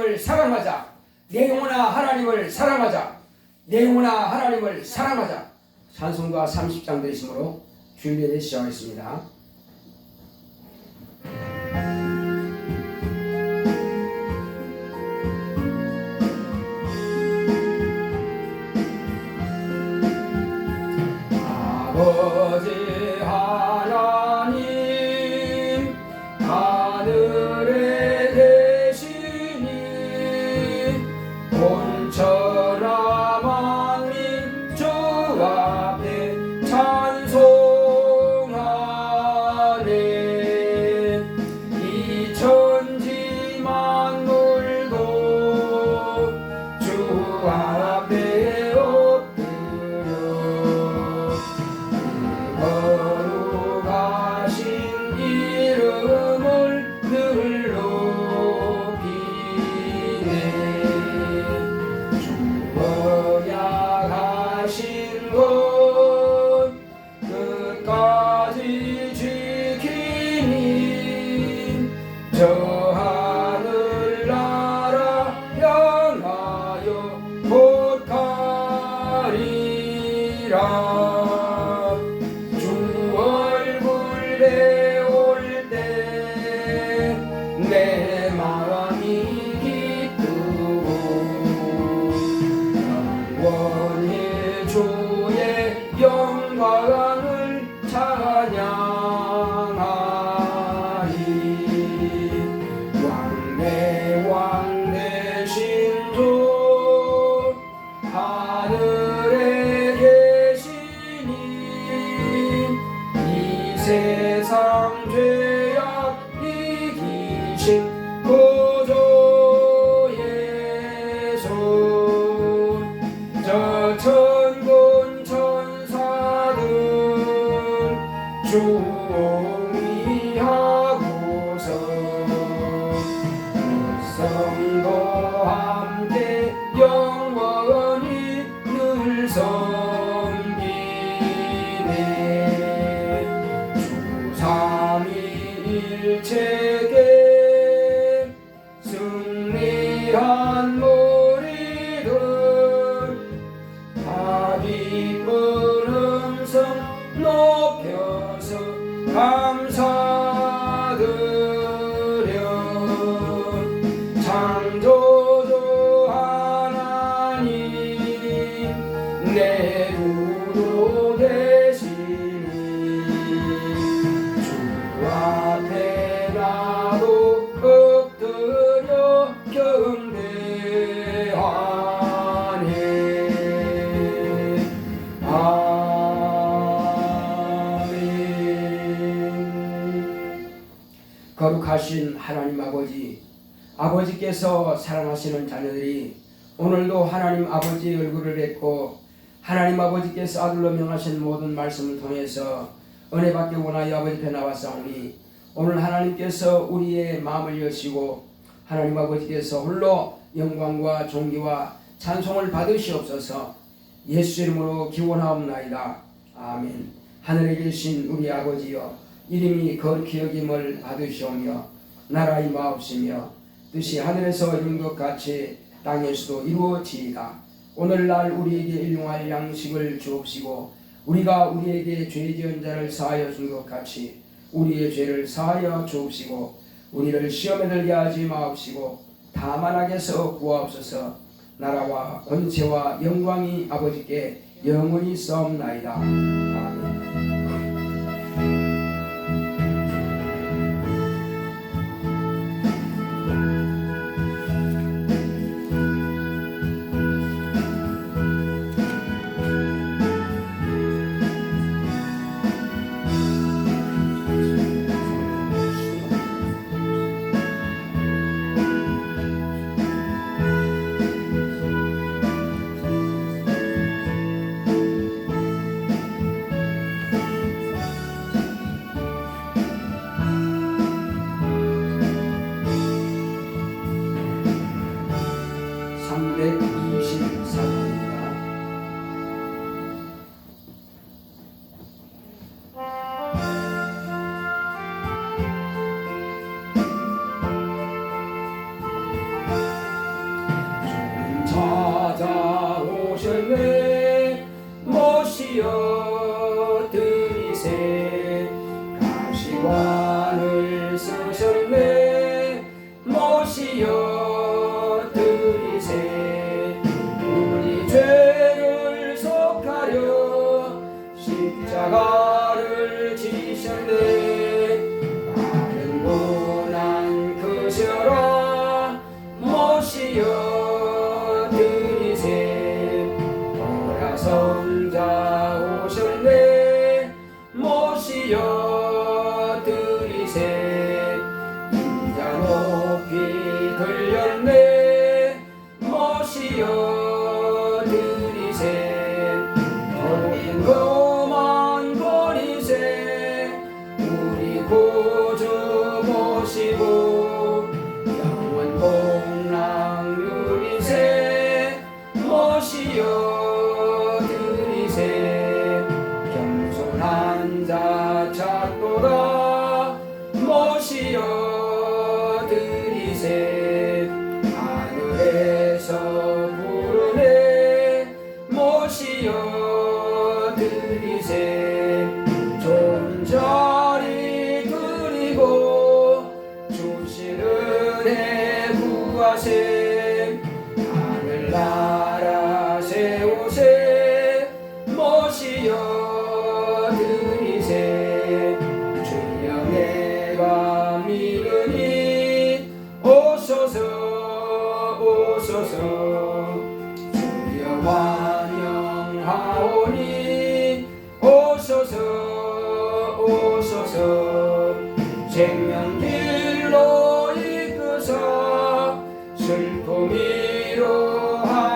하나님을 사랑하자. 내 영혼아 하나님을 사랑하자. 내 영혼아 하나님을 사랑하자. 찬송가 30장 되심으로 주일예배 시작하겠습니다. 아버지 하나님 하늘에 계시니 온천하 만민 주 앞에 찬송하네. 이 천지 만물도 주 앞에 거룩하신 이름을 늘 높이네. 주어야 하신 것 끝까지 지키니 저 하늘나라 향하여 곧 가리라. 내 마음이 기쁘고 영원히 주의 영광을 찬양하리. 왕의 왕 되신 주 하늘에 계시니 이 세상 죄악 구주의 손 저 천군 천사들 중의하고서 성도 함께 영원히 늘 섬기네. 주 삼위일체계 승리한 무리들 다 기쁜 음성 높여서 감사드려. 창조주 하나님 내 구도 되시니 주 앞에 나도 엎드려 경배하네. 아멘. 거룩하신 하나님 아버지, 아버지께서 사랑하시는 자녀들이 오늘도 하나님 아버지의 얼굴을 뵙고 하나님 아버지께서 아들로 명하신 모든 말씀을 통해서 은혜 받기 원하여 아버지 앞에 나왔사오니 오늘 하나님께서 우리의 마음을 여시고 하나님 아버지께서 홀로 영광과 존귀와 찬송을 받으시옵소서. 예수 이름으로 기원하옵나이다. 아멘. 하늘에 계신 우리 아버지여, 이름이 거룩히 여김을 받으시오며 나라 임하옵시며 뜻이 하늘에서 이룬 것 같이 땅에서도 이루어지이다. 오늘날 우리에게 일용할 양식을 주옵시고 우리가 우리에게 죄 지은 자를 사하여 준 것 같이 우리의 죄를 사하여 주옵시고 우리를 시험에 들게 하지 마옵시고 다만 악에서 구하옵소서. 나라와 권세와 영광이 아버지께 영원히 있사옵나이다. 아멘. 모시어 드리세. 우리 죄를 속하려 십자가를 지셨네. 많은 고난 그셔라 모시어 드리세. 보라성자 오셨네 모시어 드리세. 인자 높이 들렸네 모시어 드리세. 어린 고만 버리세. 우리 구주 모시고 영원 복락 누리세 모시어 드리세. 겸손한 자 찾도다 모시어 드리세. 하늘에서 부르네 모시어 드리세. 존자리 드리고 주신 은혜 구하세. 하늘나라 세우세 모시어 드리세. 주여 내가 믿으니 오소서 오소서. 주여 환영하오니 오소서 오소서. 생명길로 이끄사 슬픔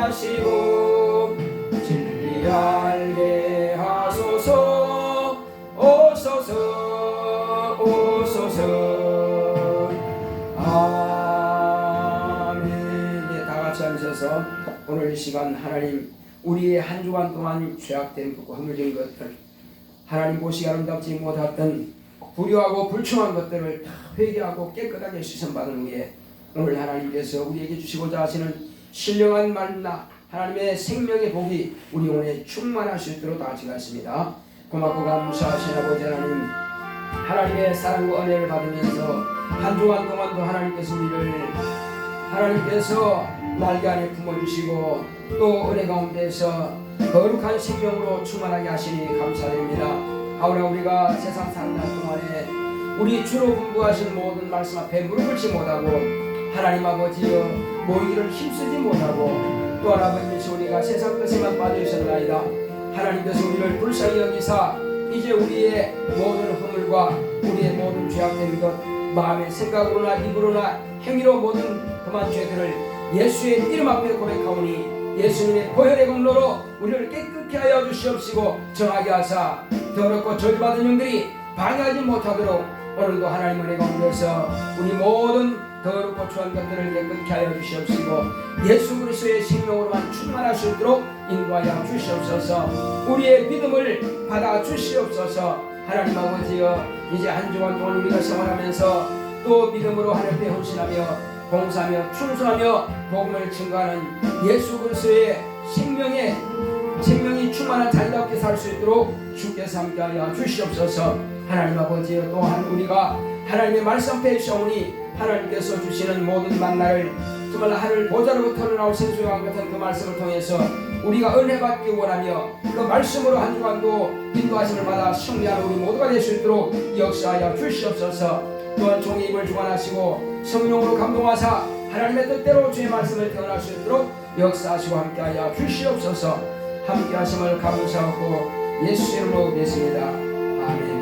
위로하시고 진리 알게 하소서 오소서 오소서. 아멘. 네, 다 같이 앉으셔서 오늘 이 시간 하나님 우리의 한 주간 동안 죄악된 것과 허물진 것들 하나님 보시기 아름답지 못했던 불효하고 불충한 것들을 다 회개하고 깨끗하게 씻음받은 후에 오늘 하나님께서 우리에게 주시고자 하시는 신령한 만나 하나님의 생명의 복이 우리 오늘 충만할 수 있도록 다 같이 가겠습니다. 고맙고 감사하신 아버지 하나님, 하나님의 사랑과 은혜를 받으면서 한 주간 동안도 하나님께서 우리를 하나님께서 날개 안에 품어주시고 또 은혜 가운데서 거룩한 생명으로 충만하게 하시니 감사드립니다. 하오나 우리가 세상 사는 날 동안에 우리 주로 분부하신 모든 말씀 앞에 무릎 꿇지 못하고 하나님 아버지여 모이기를 힘쓰지 못하고 또 아버지께서 우리가 세상 것에만 빠져있었나이다. 하나님께서 우리를 불쌍히 여기사 이제 우리의 모든 허물과 우리의 모든 죄악된 것 마음의 생각으로나 입으로나 행위로 모든 그만 죄들을 예수의 이름 앞에 고백하오니 예수님의 보혈의 공로로 우리를 깨끗게 하여 주시옵시고 정하게 하사 더럽고 저주받은 영들이 방해하지 못하도록 오늘도 하나님 은혜 가운데서 우리 모든 더럽고 추한 것들을 깨끗게 하여 주시옵시고 예수 그리스도의 생명으로만 충만할 수 있도록 인도하여 주시옵소서. 우리의 믿음을 받아 주시옵소서. 하나님 아버지여 이제 한 주간 동안 우리가 생활하면서 또 믿음으로 하나님께 헌신하며 봉사하며 충성하며 복음을 증거하는 예수 그리스도의 생명이 충만한 자녀답게 살 수 있도록 주께서 함께하여 주시옵소서. 하나님 아버지여 또한 우리가 하나님의 말씀 앞에 있사오니 하나님께서 주시는 모든 만나를 정말 하늘 보좌로부터 나올 생수와 같은 그 말씀을 통해서 우리가 은혜 받기 원하며 그 말씀으로 한 주간도 인도하심을 받아 승리하는 우리 모두가 될 수 있도록 역사하여 주시옵소서. 또한 종의 입을 주관하시고 성령으로 감동하사 하나님의 뜻대로 주의 말씀을 태어날 수 있도록 역사하시고 함께하여 주시옵소서. 함께하심을 감사하고 예수 이름으로 믿습니다. 아멘.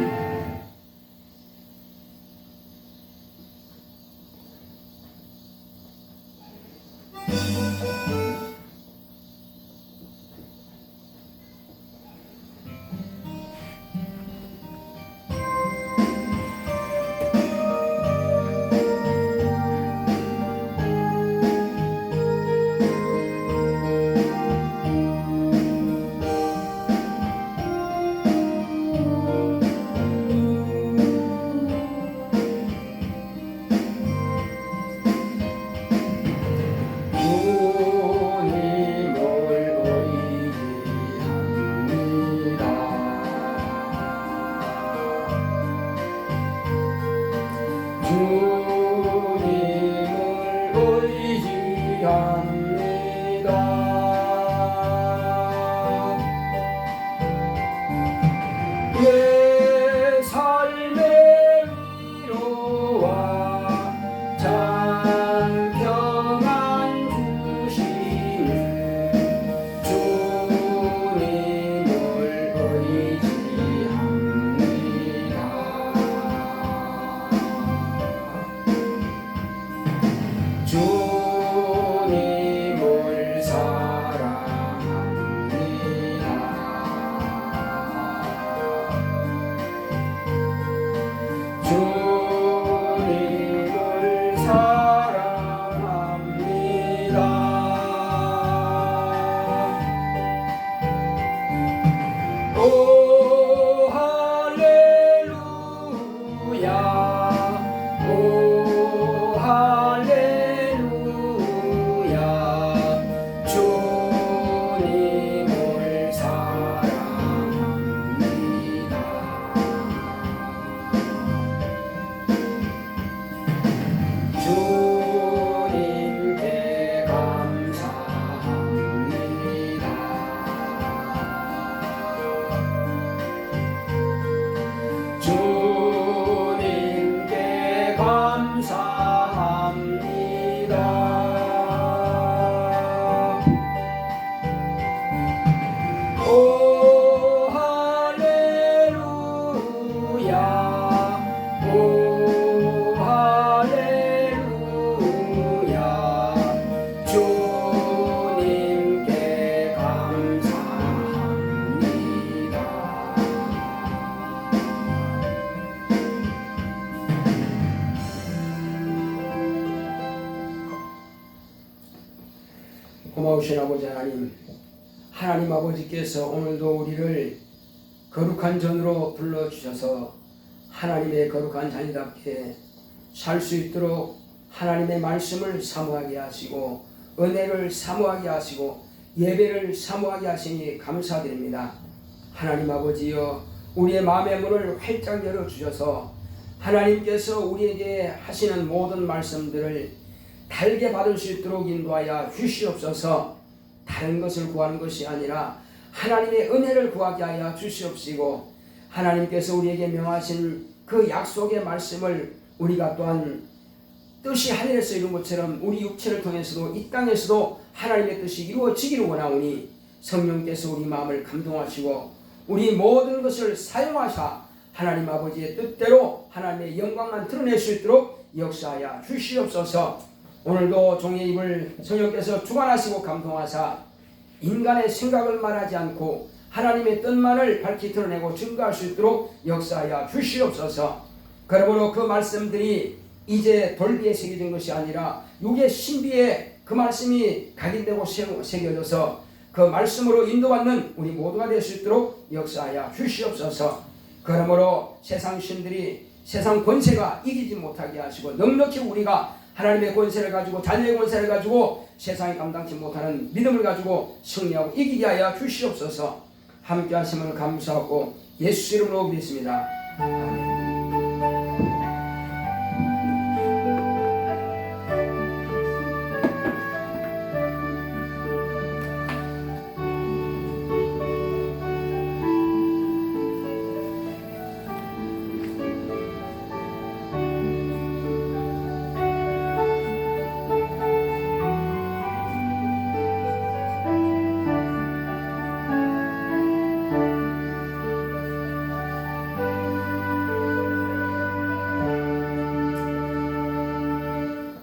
내 삶의 위로와 참 평안 주시는 주님을 의지합니다. 주님을 사랑합니다. 주님을 사랑합니다. 오 할렐루야, 오 할렐루야, 주님을 사랑합니다. 주님께 감사합니다. 주님께 감사합니다. 오 할렐루야, 오 할렐루야, 주님께 감사합니다. 고마우신 아버지 하나님, 하나님 아버지께서 오늘도 우리를 거룩한 전으로 불러주셔서 하나님의 거룩한 자녀답게 살 수 있도록 하나님의 말씀을 사모하게 하시고 은혜를 사모하게 하시고 예배를 사모하게 하시니 감사드립니다. 하나님 아버지여, 우리의 마음의 문을 활짝 열어주셔서 하나님께서 우리에게 하시는 모든 말씀들을 달게 받을 수 있도록 인도하여 주시옵소서. 다른 것을 구하는 것이 아니라 하나님의 은혜를 구하게 하여 주시옵시고, 하나님께서 우리에게 명하신 그 약속의 말씀을 우리가 또한 뜻이 하늘에서 이룬 것처럼 우리 육체를 통해서도 이 땅에서도 하나님의 뜻이 이루어지기를 원하오니 성령께서 우리 마음을 감동하시고 우리 모든 것을 사용하사 하나님 아버지의 뜻대로 하나님의 영광만 드러낼 수 있도록 역사하여 주시옵소서. 오늘도 종의 입을 성령께서 주관하시고 감동하사 인간의 생각을 말하지 않고 하나님의 뜻만을 밝히 드러내고 증거할 수 있도록 역사하여 주시옵소서. 그러므로 그 말씀들이 이제 돌비에 새겨진 것이 아니라 육의 신비에 그 말씀이 각인되고 새겨져서 그 말씀으로 인도받는 우리 모두가 될 수 있도록 역사하여 주시옵소서. 그러므로 세상 신들이 세상 권세가 이기지 못하게 하시고 넉넉히 우리가 하나님의 권세를 가지고 자녀의 권세를 가지고 세상이 감당치 못하는 믿음을 가지고 승리하고 이기게 하여 주시옵소서. 함께 하심을 감사하고 예수 이름으로 믿습니다. 아멘.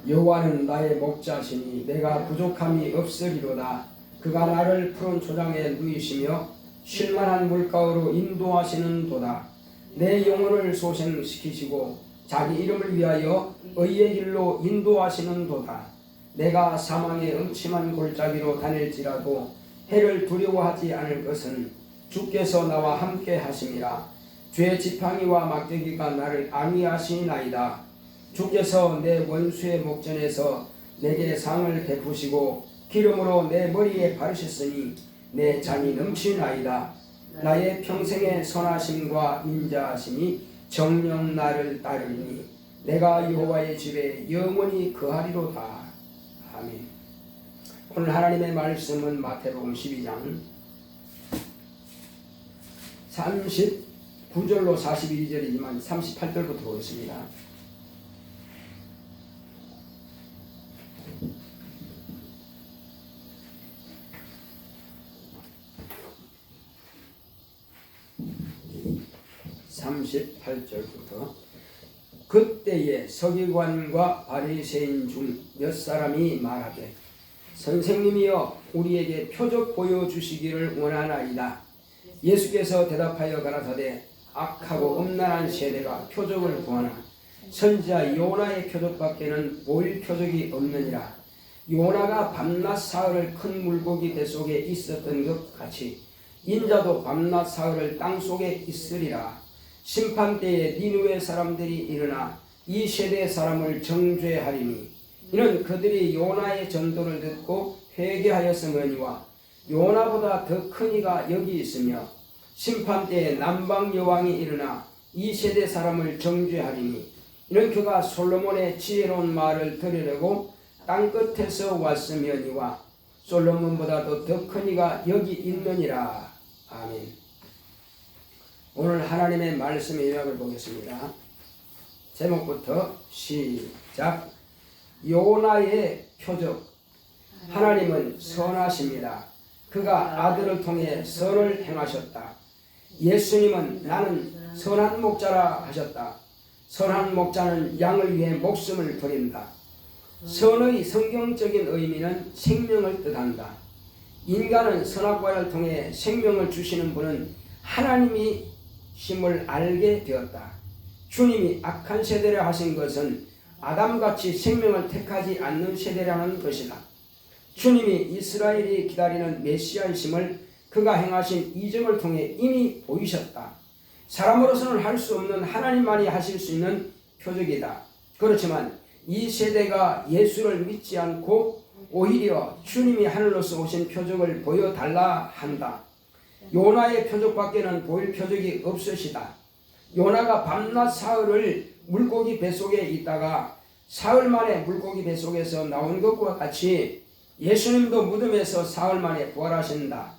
여호와는 나의 목자시니 내가 부족함이 없으리로다. 그가 나를 푸른 초장에 누이시며 쉴만한 물가로 인도하시는도다. 내 영혼을 소생시키시고 자기 이름을 위하여 의의 길로 인도하시는도다. 내가 사망의 음침한 골짜기로 다닐지라도 해를 두려워하지 않을 것은 주께서 나와 함께 하심이라. 죄의 지팡이와 막대기가 나를 안위하시나이다. 주께서 내 원수의 목전에서 내게 상을 베푸시고 기름으로 내 머리에 바르셨으니 내 잔이 넘치나이다. 나의 평생의 선하심과 인자하심이 정녕 나를 따르니 내가 여호와의 집에 영원히 거하리로다. 아멘. 오늘 하나님의 말씀은 마태복음 12장 39절로 42절이지만 38절부터 보겠습니다. 그때에 서기관과 바리새인 중 몇 사람이 말하되 선생님이여 우리에게 표적 보여주시기를 원하나이다. 예수께서 대답하여 가라사대 악하고 음란한 세대가 표적을 구하나 선지자 요나의 표적밖에는 보일 표적이 없느니라. 요나가 밤낮 사흘을 큰 물고기 뱃속에 있었던 것 같이 인자도 밤낮 사흘을 땅속에 있으리라. 심판때에 니느웨 사람들이 일어나 이 세대 사람을 정죄하리니 이는 그들이 요나의 전도를 듣고 회개하였으므니와 요나보다 더 큰 이가 여기 있으며 심판때에 남방 여왕이 일어나 이 세대 사람을 정죄하리니 이는 그가 솔로몬의 지혜로운 말을 들으려고 땅끝에서 왔으며니와 솔로몬보다도 더 큰 이가 여기 있느니라. 아멘. 오늘 하나님의 말씀의 요약을 보겠습니다. 제목부터 시작. 요나의 표적. 하나님은 선하십니다. 그가 아들을 통해 선을 행하셨다. 예수님은 나는 선한 목자라 하셨다. 선한 목자는 양을 위해 목숨을 버린다. 선의 성경적인 의미는 생명을 뜻한다. 인간은 선악과를 통해 생명을 주시는 분은 하나님이 심을 알게 되었다. 주님이 악한 세대를 하신 것은 아담같이 생명을 택하지 않는 세대라는 것이다. 주님이 이스라엘이 기다리는 메시아이심을 그가 행하신 이적을 통해 이미 보이셨다. 사람으로서는 할 수 없는 하나님만이 하실 수 있는 표적이다. 그렇지만 이 세대가 예수를 믿지 않고 오히려 주님이 하늘로서 오신 표적을 보여달라 한다. 요나의 표적밖에는 보일 표적이 없으시다. 요나가 밤낮 사흘을 물고기 뱃속에 있다가 사흘 만에 물고기 뱃속에서 나온 것과 같이 예수님도 무덤에서 사흘 만에 부활하신다.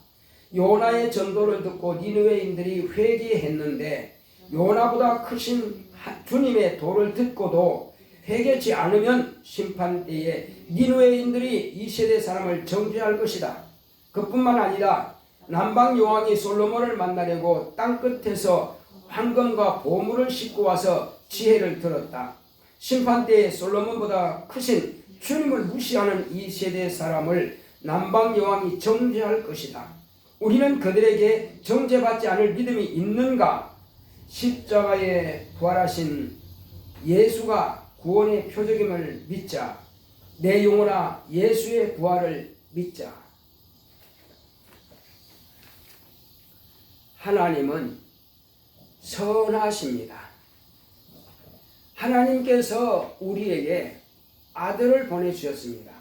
요나의 전도를 듣고 니느웨인들이 회개했는데 요나보다 크신 주님의 도를 듣고도 회개치 않으면 심판때에 니느웨인들이 이 세대 사람을 정죄할 것이다. 그뿐만 아니라 남방 여왕이 솔로몬을 만나려고 땅끝에서 황금과 보물을 싣고 와서 지혜를 들었다. 심판때에 솔로몬보다 크신 주님을 무시하는 이 세대 사람을 남방 여왕이 정죄할 것이다. 우리는 그들에게 정죄받지 않을 믿음이 있는가? 십자가에 부활하신 예수가 구원의 표적임을 믿자. 내 영혼아 예수의 부활을 믿자. 하나님은 선하십니다. 하나님께서 우리에게 아들을 보내주셨습니다.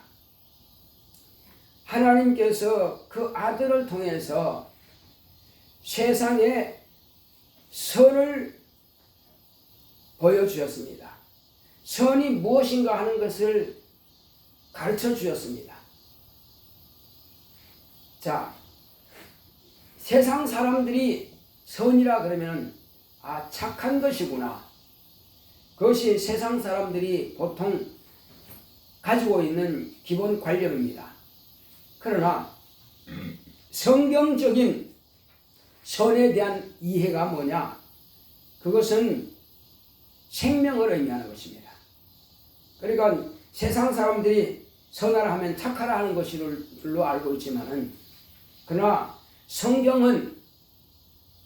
하나님께서 그 아들을 통해서 세상에 선을 보여주셨습니다. 선이 무엇인가 하는 것을 가르쳐 주셨습니다. 자, 세상 사람들이 선이라 그러면 착한 것이구나. 그것이 세상 사람들이 보통 가지고 있는 기본 관념입니다. 그러나 성경적인 선에 대한 이해가 뭐냐? 그것은 생명을 의미하는 것입니다. 그러니까 세상 사람들이 선하라 하면 착하라 하는 것으로 알고 있지만은, 그러나 성경은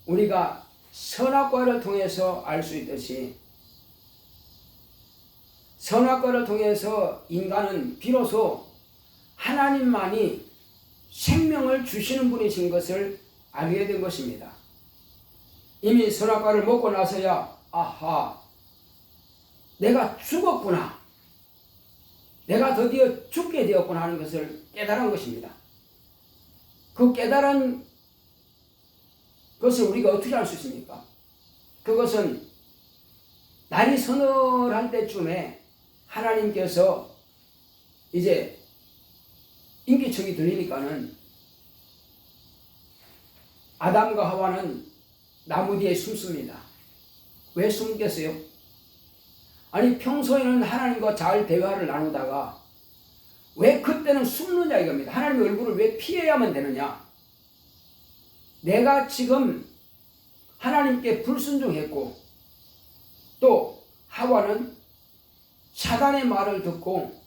우리가 선악과를 통해서 알 수 있듯이 선악과를 통해서 인간은 비로소 하나님만이 생명을 주시는 분이신 것을 알게 된 것입니다. 이미 선악과를 먹고 나서야 아하, 내가 죽었구나, 내가 드디어 죽게 되었구나 하는 것을 깨달은 것입니다. 그 깨달은 것을 우리가 어떻게 알 수 있습니까? 그것은 날이 서늘할 때쯤에 하나님께서 이제 인기척이 들리니까는 아담과 하와는 나무 뒤에 숨습니다. 왜 숨겠어요? 아니 평소에는 하나님과 잘 대화를 나누다가 왜 그때는 숨느냐 이겁니다. 하나님의 얼굴을 왜 피해야만 되느냐? 내가 지금 하나님께 불순종했고 또 하와는 사단의 말을 듣고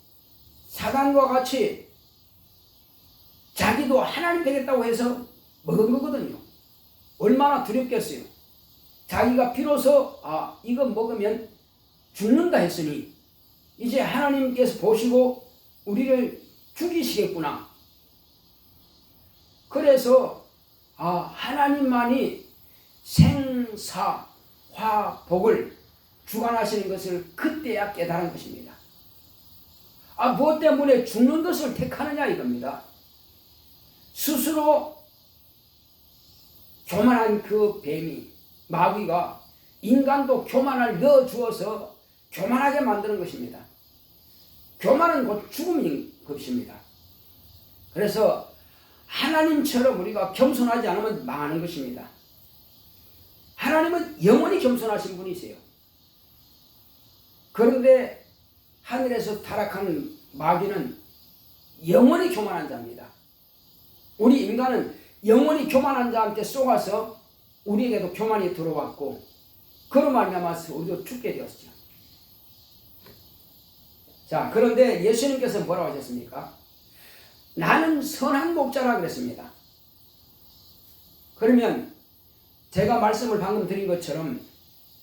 사단과 같이 자기도 하나님 되겠다고 해서 먹은 거거든요. 얼마나 두렵겠어요. 자기가 비로소 이거 먹으면 죽는다 했으니 이제 하나님께서 보시고 우리를 죽이시겠구나. 그래서 하나님만이 생사화복을 주관하시는 것을 그때야 깨달은 것입니다. 무엇 때문에 죽는 것을 택하느냐 이겁니다. 스스로 교만한 그 뱀이 마귀가 인간도 교만을 넣어주어서 교만하게 만드는 것입니다. 교만은 곧 죽음인 것입니다. 그래서 하나님처럼 우리가 겸손하지 않으면 망하는 것입니다. 하나님은 영원히 겸손하신 분이세요. 그런데 하늘에서 타락한 마귀는 영원히 교만한 자입니다. 우리 인간은 영원히 교만한 자한테 속아서 우리에게도 교만이 들어왔고 그로 말미암아서 우리도 죽게 되었죠. 자, 그런데 예수님께서 뭐라고 하셨습니까? 나는 선한 목자라 그랬습니다. 그러면 제가 말씀을 방금 드린 것처럼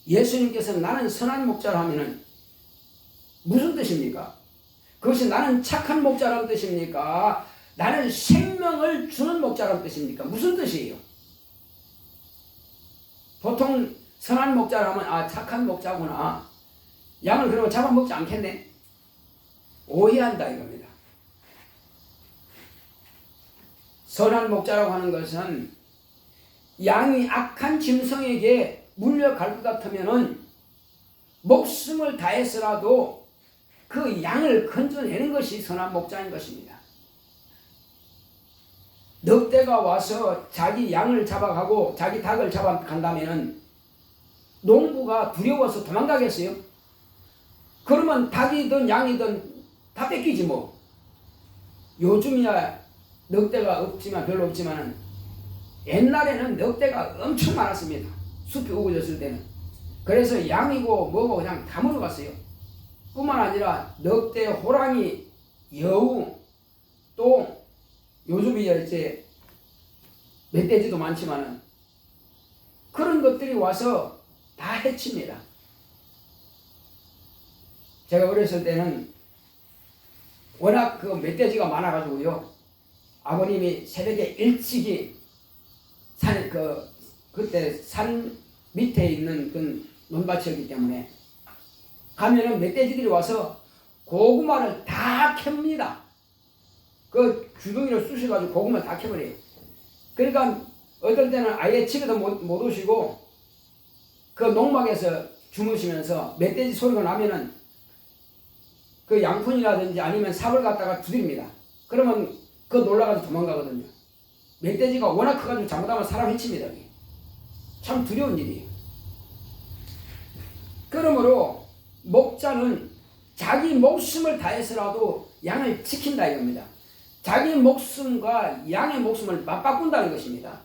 예수님께서 나는 선한 목자라 하면은 무슨 뜻입니까? 그것이 나는 착한 목자라는 뜻입니까? 나는 생명을 주는 목자라는 뜻입니까? 무슨 뜻이에요? 보통 선한 목자라 하면 착한 목자구나. 양을 그러면 잡아먹지 않겠네. 오해한다 이겁니다. 선한 목자라고 하는 것은 양이 악한 짐승에게 물려갈 것 같으면은 목숨을 다해서라도 그 양을 건져내는 것이 선한 목자인 것입니다. 늑대가 와서 자기 양을 잡아가고 자기 닭을 잡아간다면은 농부가 두려워서 도망가겠어요? 그러면 닭이든 양이든 다 뺏기지 뭐. 요즘이야 늑대가 없지만 별로 없지만은 옛날에는 늑대가 엄청 많았습니다. 숲이 우거졌을 때는. 그래서 양이고 뭐고 그냥 다 물어갔어요. 뿐만 아니라 늑대, 호랑이, 여우, 또 요즘이야 이제 멧돼지도 많지만은 그런 것들이 와서 다 해칩니다. 제가 어렸을 때는 워낙 그 멧돼지가 많아가지고요. 아버님이 새벽에 일찍이 그때 산 밑에 있는 그 논밭이었기 때문에 가면은 멧돼지들이 와서 고구마를 다 캡니다. 그 주둥이를 쑤셔가지고 고구마를 다 캐버려요. 그러니까 어떨 때는 아예 집에도 못 오시고 그 농막에서 주무시면서 멧돼지 소리가 나면은 그 양푼이라든지 아니면 삽을 갖다가 두드립니다. 그러면 그 놀라가지고 도망가거든요. 멧돼지가 워낙 커가지고 잘못하면 사람 해칩니다. 참 두려운 일이에요. 그러므로 목자는 자기 목숨을 다해서라도 양을 지킨다 이겁니다. 자기 목숨과 양의 목숨을 맞바꾼다는 것입니다.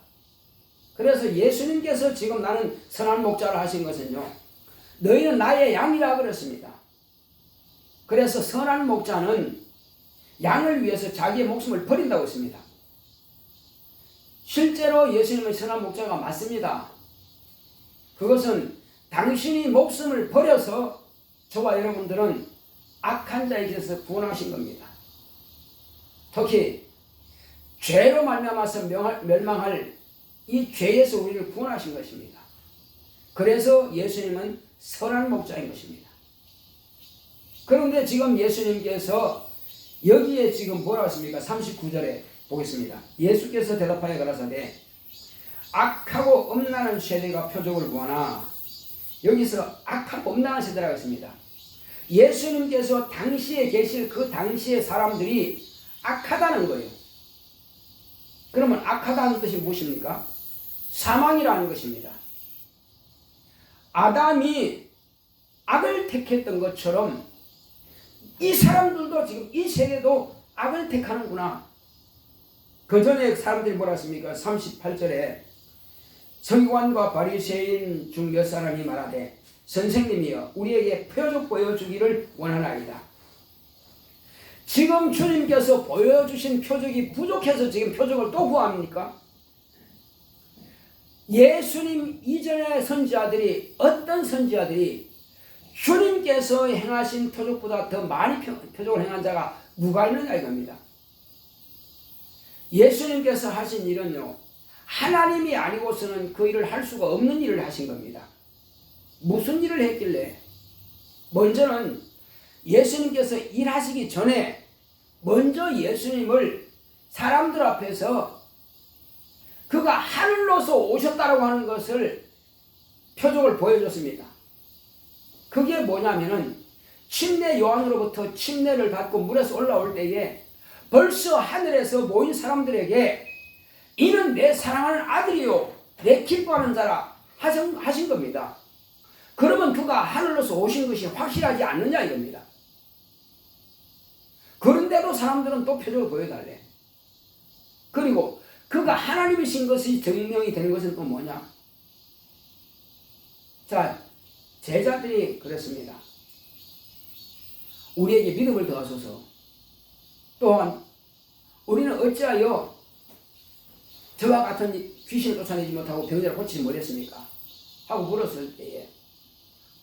그래서 예수님께서 지금 나는 선한 목자를 하신 것은요, 너희는 나의 양이라 그랬습니다. 그래서 선한 목자는 양을 위해서 자기의 목숨을 버린다고 했습니다. 실제로 예수님의 선한 목자가 맞습니다. 그것은 당신이 목숨을 버려서 저와 여러분들은 악한 자에게서 구원하신 겁니다. 특히 죄로 말미암아서 멸망할 이 죄에서 우리를 구원하신 것입니다. 그래서 예수님은 선한 목자인 것입니다. 그런데 지금 예수님께서 여기에 지금 뭐라고 했습니까? 39절에 보겠습니다. 예수께서 대답하여 가라사대 악하고 음란한 세대가 표적을 구하나, 여기서 악하고 음란한 세대라고 했습니다. 예수님께서 당시에 계실 그 당시의 사람들이 악하다는 거예요. 그러면 악하다는 뜻이 무엇입니까? 사망이라는 것입니다. 아담이 악을 택했던 것처럼 이 사람들도 지금 이 세대도 악을 택하는구나. 그 전에 사람들이 뭐라 했습니까? 38절에 서기관과 바리새인 중 몇 사람이 말하되 선생님이여 우리에게 표적 보여주기를 원하나이다. 지금 주님께서 보여주신 표적이 부족해서 지금 표적을 또 구합니까? 예수님 이전의 선지자들이 어떤 선지자들이 주님께서 행하신 표적보다 더 많이 표적을 행한 자가 누가 있느냐 이겁니다. 예수님께서 하신 일은요, 하나님이 아니고서는 그 일을 할 수가 없는 일을 하신 겁니다. 무슨 일을 했길래? 먼저는 예수님께서 일하시기 전에 먼저 예수님을 사람들 앞에서 그가 하늘로서 오셨다라고 하는 것을 표적을 보여줬습니다. 그게 뭐냐면은 침례 요한으로부터 침례를 받고 물에서 올라올 때에 벌써 하늘에서 모인 사람들에게 이는 내 사랑하는 아들이요 내 기뻐하는 자라 하신 겁니다. 그러면 그가 하늘로서 오신 것이 확실하지 않느냐 이겁니다. 그런데도 사람들은 또 표적을 보여달래. 그리고 그가 하나님이신 것이 증명이 되는 것은 또 뭐냐? 자, 제자들이 그랬습니다. 우리에게 믿음을 더하소서. 또한 우리는 어찌하여 저와 같은 귀신을 쫓아내지 못하고 병자를 고치지 못했습니까? 하고 물었을 때에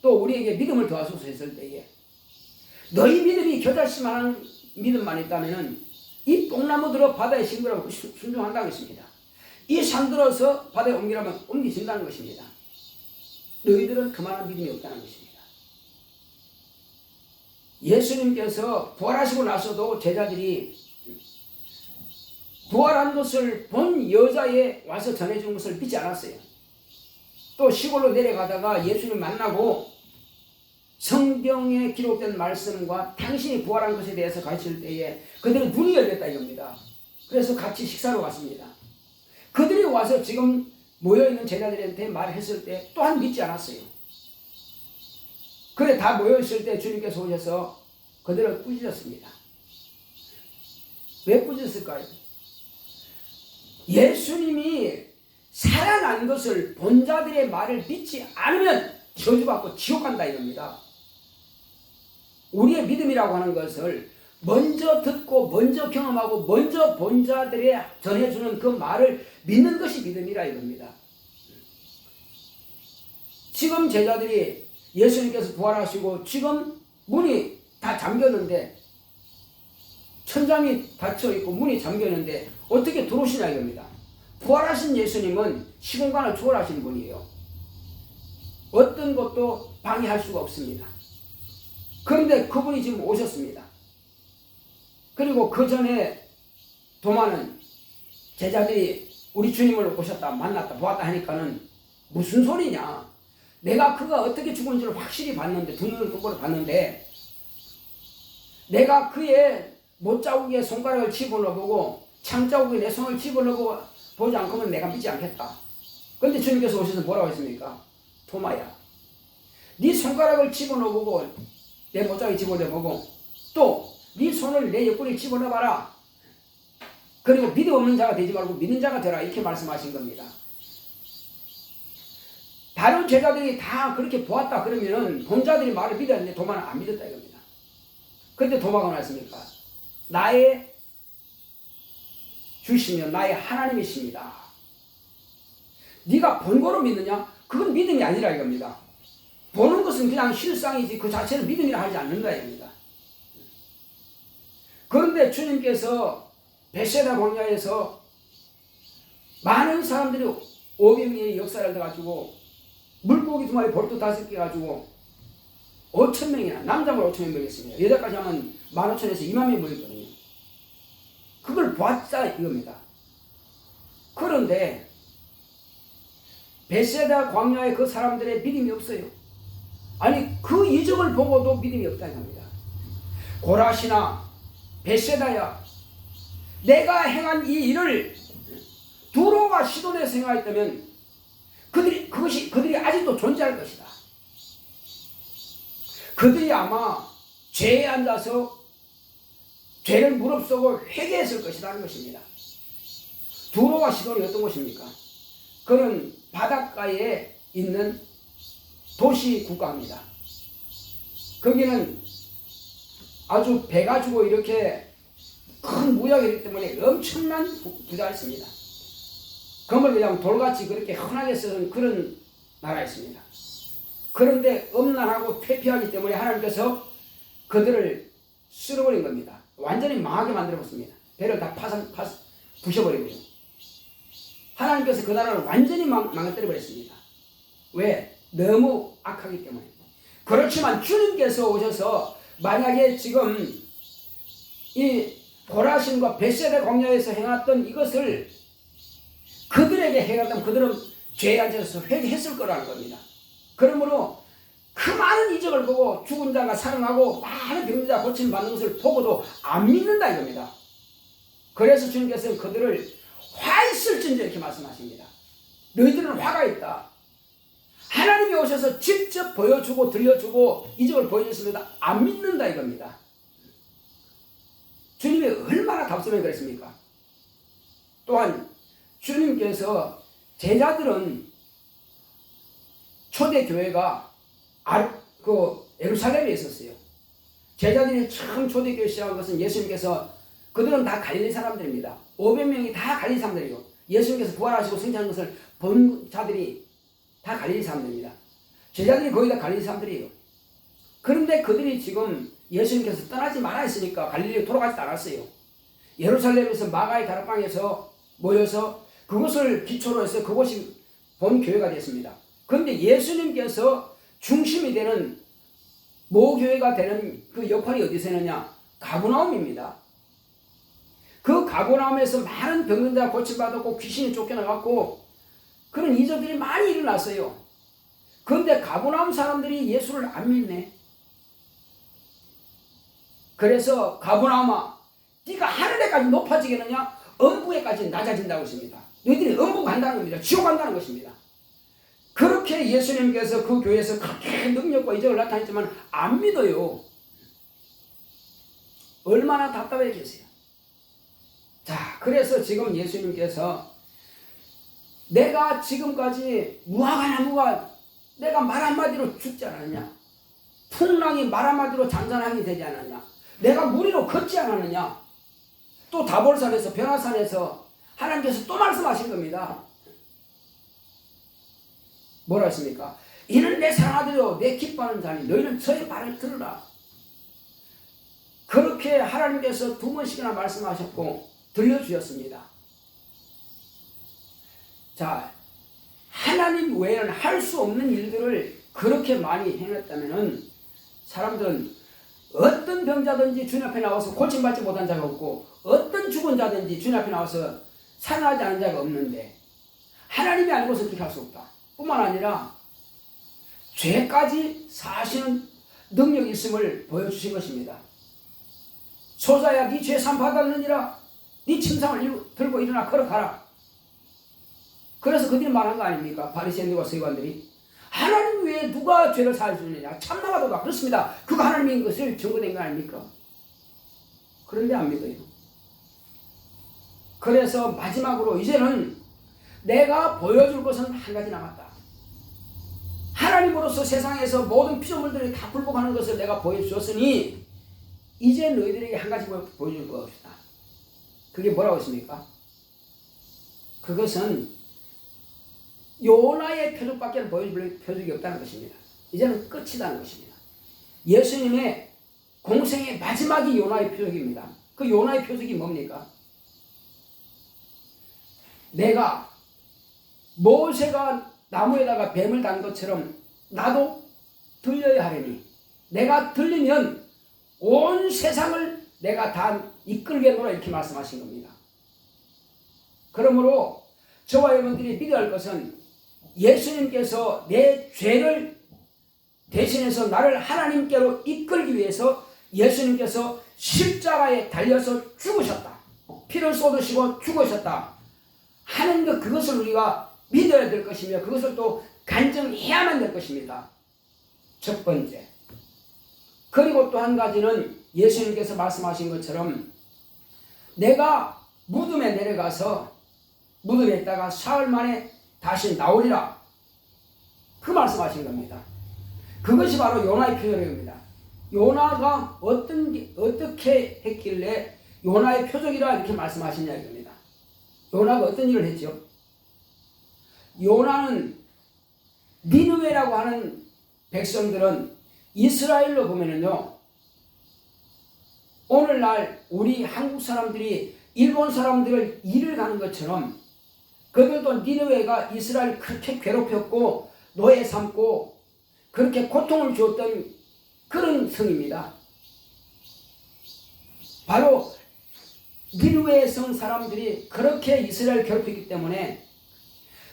또 우리에게 믿음을 더하소서 했을 때에 너희 믿음이 겨자씨만한 믿음만 있다면 이 뽕나무들어 바다에 싱그라고 순종한다고 했습니다. 이 산들어서 바다에 옮기라면 옮기진다는 것입니다. 너희들은 그만한 믿음이 없다는 것입니다. 예수님께서 부활하시고 나서도 제자들이 부활한 것을 본 여자에 와서 전해준 것을 믿지 않았어요. 또 시골로 내려가다가 예수님 만나고 성경에 기록된 말씀과 당신이 부활한 것에 대해서 가르칠 때에 그들은 눈이 열렸다 이겁니다. 그래서 같이 식사로 갔습니다. 그들이 와서 지금 모여있는 제자들한테 말했을 때 또한 믿지 않았어요. 그래 다 모여있을 때 주님께서 오셔서 그들을 꾸짖었습니다. 왜 꾸짖었을까요? 예수님이 살아난 것을 본 자들의 말을 믿지 않으면 저주받고 지옥 간다 이겁니다. 우리의 믿음이라고 하는 것을 먼저 듣고 먼저 경험하고 먼저 본 자들이 전해주는 그 말을 믿는 것이 믿음이라 이겁니다. 지금 제자들이 예수님께서 부활하시고 지금 문이 다 잠겼는데 천장이 닫혀있고 문이 잠겼는데 어떻게 들어오시냐 이겁니다. 부활하신 예수님은 시공간을 초월하신 분이에요. 어떤 것도 방해할 수가 없습니다. 그런데 그분이 지금 오셨습니다. 그리고 그 전에 도마는 제자들이 우리 주님을 오셨다 만났다 보았다 하니까는 무슨 소리냐, 내가 그가 어떻게 죽은지를 확실히 봤는데 두 눈을 똑바로 봤는데 내가 그의 못자국에 손가락을 집어넣어보고 창자국에 내 손을 집어넣어보고 보지 않고는 내가 믿지 않겠다. 그런데 주님께서 오셔서 뭐라고 했습니까? 도마야, 네 손가락을 집어넣어보고 내 못자국에 집어넣어보고 또 네 손을 내 옆구리에 집어넣어봐라. 그리고 믿음 없는 자가 되지 말고 믿는 자가 되라 이렇게 말씀하신 겁니다. 다른 제자들이 다 그렇게 보았다 그러면은 본자들이 말을 믿었는데 도마는 안 믿었다 이겁니다. 그런데 도마가 나왔습니까? 나의 주시며 나의 하나님이십니다. 네가 본 거로 믿느냐? 그건 믿음이 아니라 이겁니다. 보는 것은 그냥 실상이지 그 자체는 믿음이라 하지 않는다 이겁니다. 그런데 주님께서 벳세다 광야에서 많은 사람들이 500명의 역사를 해가지고 물고기 2마리 볼도 5개 가지고 5,000명이나 남자만 5,000명 모였습니다. 여자까지 하면 15,000에서 2만 명 모였거든요. 그걸 봤자 이겁니다. 그런데 벳세다 광야의 그 사람들의 믿음이 없어요. 아니 그 이적을 보고도 믿음이 없다는 겁니다. 고라시나 벳세다야 내가 행한 이 일을 두로와 시돈에서 행하였다면 그들이 아직도 존재할 것이다. 그들이 아마 죄에 앉아서 죄를 무릅쓰고 회개했을 것이다 하는 것입니다. 두로와 시돈이 어떤 곳입니까? 그는 바닷가에 있는 도시 국가입니다. 거기는 아주 배가 주고 이렇게 큰 무역이기 때문에 엄청난 부자가 있습니다. 금을 그냥 돌같이 그렇게 흔하게 쓰는 그런 나라였습니다. 그런데 엄난하고 퇴폐하기 때문에 하나님께서 그들을 쓸어버린 겁니다. 완전히 망하게 만들어봤습니다. 배를 다 부셔버리고요. 하나님께서 그 나라를 완전히 망가뜨려버렸습니다. 왜? 너무 악하기 때문에. 그렇지만 주님께서 오셔서 만약에 지금 이 고라신과 벳세다 광야에서 행했던 이것을 그들에게 행했다면 그들은 죄에 앉아서 회개했을 거라는 겁니다. 그러므로 그 많은 이적을 보고 죽은 자가 살아나고 많은 병자가 고침받는 것을 보고도 안 믿는다 이겁니다. 그래서 주님께서는 그들을 화 있을진저 이렇게 말씀하십니다. 너희들은 화가 있다. 하나님이 오셔서 직접 보여주고 들려주고 이적을 보여줬습니다. 안 믿는다 이겁니다. 주님이 얼마나 답답해 그랬습니까? 또한 주님께서 제자들은 초대교회가 예루살렘에 있었어요. 제자들이 처음 초대교회 시작한 것은 예수님께서 그들은 다 갈릴리 사람들입니다. 500명이 다 갈릴리 사람들이고 예수님께서 부활하시고 승천한 것을 본 자들이 다 갈릴리 사람들입니다. 제자들이 거의 다 갈릴리 사람들이에요. 그런데 그들이 지금 예수님께서 떠나지 말아 했으니까 갈릴리에 돌아가지 않았어요. 예루살렘에서 마가의 다락방에서 모여서 그것을 기초로 해서 그곳이 본 교회가 됐습니다. 그런데 예수님께서 중심이 되는 모교회가 되는 그 역할이 어디서 했느냐? 가버나움입니다. 그 가버나움에서 많은 병든자가 고침받았고 귀신이 쫓겨나갔고 그런 이적들이 많이 일어났어요. 그런데 가버나움 사람들이 예수를 안 믿네. 그래서 가버나움아 네가 하늘에까지 높아지겠느냐? 음부에까지 낮아진다고 했습니다. 너희들이 음부 간다는 겁니다. 지옥 간다는 것입니다. 그렇게 예수님께서 그 교회에서 그렇게 능력과 이적을 나타냈지만 안 믿어요. 얼마나 답답해 계세요. 자, 그래서 지금 예수님께서 내가 지금까지 무화과나무가 내가 말 한마디로 죽지 않았냐? 풍랑이 말 한마디로 잔잔하게 되지 않았냐? 내가 물 위로 걷지 않았느냐? 또 다볼산에서 변화산에서 하나님께서 또 말씀하신 겁니다. 뭐라 했습니까? 이는 내 사랑하되요 내 기뻐하는 자니 너희는 저의 말을 들으라. 그렇게 하나님께서 2번씩이나 말씀하셨고 들려주셨습니다. 자, 하나님 외에는 할 수 없는 일들을 그렇게 많이 행했다면 사람들은 어떤 병자든지 주님 앞에 나와서 고침받지 못한 자가 없고 어떤 죽은 자든지 주님 앞에 나와서 살아나지 않은 자가 없는데 하나님이 아니고서 그렇게 할 수 없다. 뿐만 아니라 죄까지 사시는 능력이 있음을 보여주신 것입니다. 소자야 네 죄 사함받았느니라. 네 침상을 들고 일어나 걸어가라. 그래서 그들이 말한 거 아닙니까? 바리새인들과 서기관들이 하나님 외에 누가 죄를 사할 수 있느냐? 참나가도다. 그렇습니다. 그가 하나님인 것을 증거된 거 아닙니까? 그런데 안 믿어요. 그래서 마지막으로 이제는 내가 보여줄 것은 한 가지 남았다. 하나님으로서 세상에서 모든 피조물들이 다 굴복하는 것을 내가 보여주었으니 이제 너희들에게 한 가지 보여줄 것이다. 그게 뭐라고 했습니까? 그것은 요나의 표적밖에 보여줄 표적이 없다는 것입니다. 이제는 끝이라는 것입니다. 예수님의 공생의 마지막이 요나의 표적입니다. 그 요나의 표적이 뭡니까? 내가 모세가 나무에다가 뱀을 단 것처럼 나도 들려야 하려니 내가 들리면 온 세상을 내가 다 이끌겠노라 이렇게 말씀하신 겁니다. 그러므로 저와 여러분들이 믿어야 할 것은 예수님께서 내 죄를 대신해서 나를 하나님께로 이끌기 위해서 예수님께서 십자가에 달려서 죽으셨다. 피 피를 쏟으시고 죽으셨다 하는 그것을 우리가 믿어야 될 것이며 그것을 또 간증해야만 될 것입니다. 첫 번째. 그리고 또 한 가지는 예수님께서 말씀하신 것처럼 내가 무덤에 내려가서 무덤에 있다가 사흘 만에 다시 나오리라 그 말씀하신 겁니다. 그것이 바로 요나의 표적입니다. 요나가 어떻게 했길래 요나의 표적이라 이렇게 말씀하시냐 이겁니다. 요나가 어떤 일을 했죠? 요나는 니느웨라고 하는 백성들은 이스라엘로 보면은요, 오늘날 우리 한국 사람들이 일본 사람들을 일을 가는 것처럼 그들도 니느웨가 이스라엘을 그렇게 괴롭혔고 노예 삼고 그렇게 고통을 주었던 그런 성입니다. 바로 니느웨 성 사람들이 그렇게 이스라엘을 괴롭혔기 때문에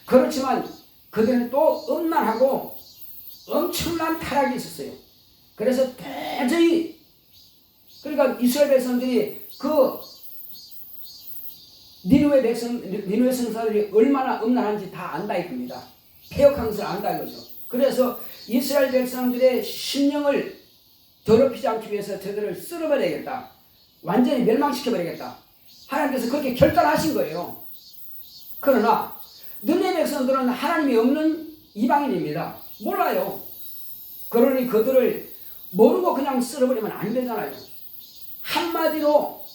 그렇지만 그들은 또 음란하고 엄청난 타락이 있었어요. 그래서 도저히 그러니까 이스라엘 백성들이 그 니느웨 성사들이 얼마나 음란한지 다 안다 이겁니다. 폐역한 것을 안다 이거죠. 그래서 이스라엘 백성들의 심령을 더럽히지 않기 위해서 저들을 쓸어버려야겠다. 완전히 멸망시켜버리겠다. 하나님께서 그렇게 결단하신 거예요. 그러나 너네 백성들은 하나님이 없는 이방인입니다. 몰라요. 그러니 그들을 모르고 그냥 쓸어버리면 안 되잖아요. 한마디로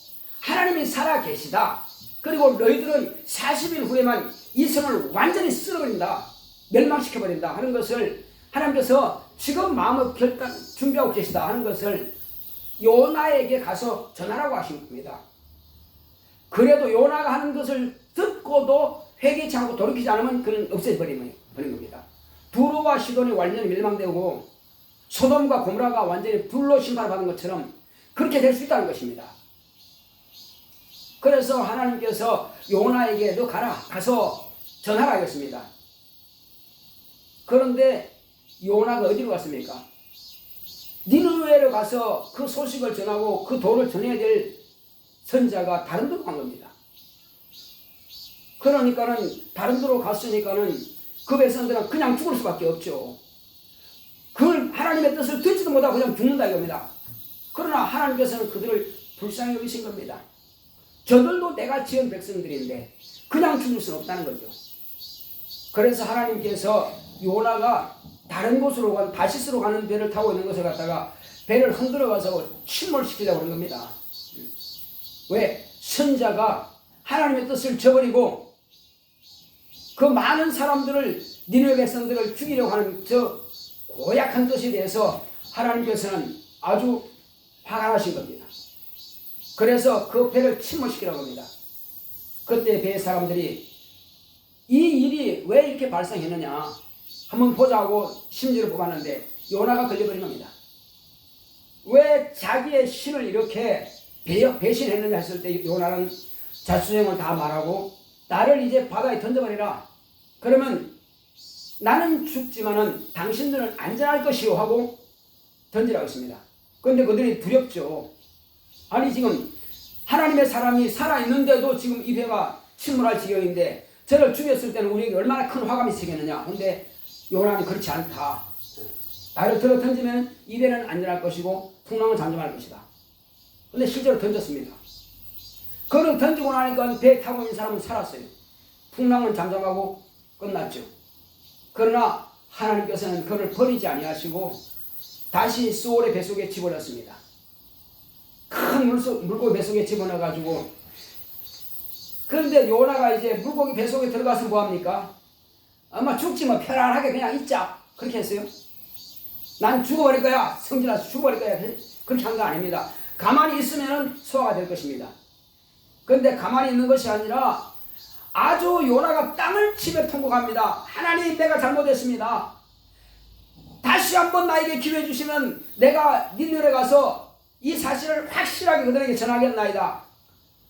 하나님이 살아계시다. 그리고 너희들은 40일 후에만 이 성을 완전히 쓸어버린다. 멸망시켜버린다 하는 것을 하나님께서 지금 마음을 준비하고 계시다 하는 것을 요나에게 가서 전하라고 하신 겁니다. 그래도 요나가 하는 것을 듣고도 회개치 않고 돌이키지 않으면 그는 없애버리는 겁니다. 두로와 시돈이 완전히 멸망되고 소돔과 고모라가 완전히 불로 심판받은 것처럼 그렇게 될 수 있다는 것입니다. 그래서 하나님께서 요나에게 너 가서 전하라 하겠습니다. 그런데 요나가 어디로 갔습니까? 니느웨로 가서 그 소식을 전하고 그 도를 전해야 될 선자가 다른 데로 간 겁니다. 그러니까는 다른 데로 갔으니까는 그 백성들은 그냥 죽을 수밖에 없죠. 그걸 하나님의 뜻을 듣지도 못하고 그냥 죽는다 이겁니다. 그러나 하나님께서는 그들을 불쌍히 여기신 겁니다. 저들도 내가 지은 백성들인데 그냥 죽을 수는 없다는 거죠. 그래서 하나님께서 요나가 다른 곳으로 다시스로 가는 배를 타고 있는 것을 갖다가 배를 흔들어 가서 침몰시키려고 하는 겁니다. 왜? 선자가 하나님의 뜻을 저버리고 그 많은 사람들을 니느웨 백성들을 죽이려고 하는 저 고약한 뜻에 대해서 하나님께서는 아주 화가 나신 겁니다. 그래서 그 배를 침몰시키라고 합니다. 그때 배 사람들이 이 일이 왜 이렇게 발생했느냐 한번 보자고 심지를 뽑았는데 요나가 걸려버린 겁니다. 왜 자기의 신을 이렇게 배신했느냐 했을 때 요나는 자수성을 다 말하고 나를 이제 바다에 던져버리라. 그러면 나는 죽지만은 당신들은 안전할 것이요 하고 던지라고 했습니다. 그런데 그들이 두렵죠. 아니 지금 하나님의 사람이 살아있는데도 지금 이 배가 침몰할 지경인데 저를 죽였을 때는 우리에게 얼마나 큰 화가 미치겠느냐. 그런데 요나는 그렇지 않다. 나를 들어 던지면 이 배는 안전할 것이고 풍랑은 잠잠할 것이다. 그런데 실제로 던졌습니다. 그를 던지고 나니까 배 타고 있는 사람은 살았어요. 풍랑은 잠잠하고 끝났죠. 그러나 하나님께서는 그를 버리지 아니하시고 다시 수월의 뱃속에 집어넣습니다. 큰 물고기 뱃속에 집어넣어가지고 그런데 요나가 이제 물고기 뱃속에 들어가서 뭐합니까? 아마 죽지만 편안하게 그냥 있자 그렇게 했어요. 난 죽어버릴 거야. 성질나서 죽어버릴 거야. 그렇게 한 거 아닙니다. 가만히 있으면 소화가 될 것입니다. 그런데 가만히 있는 것이 아니라 아주 요나가 땅을 치며 통곡합니다. 하나님 내가 잘못했습니다. 다시 한번 나에게 기회 주시면 내가 니느웨에 가서 이 사실을 확실하게 그들에게 전하겠나이다.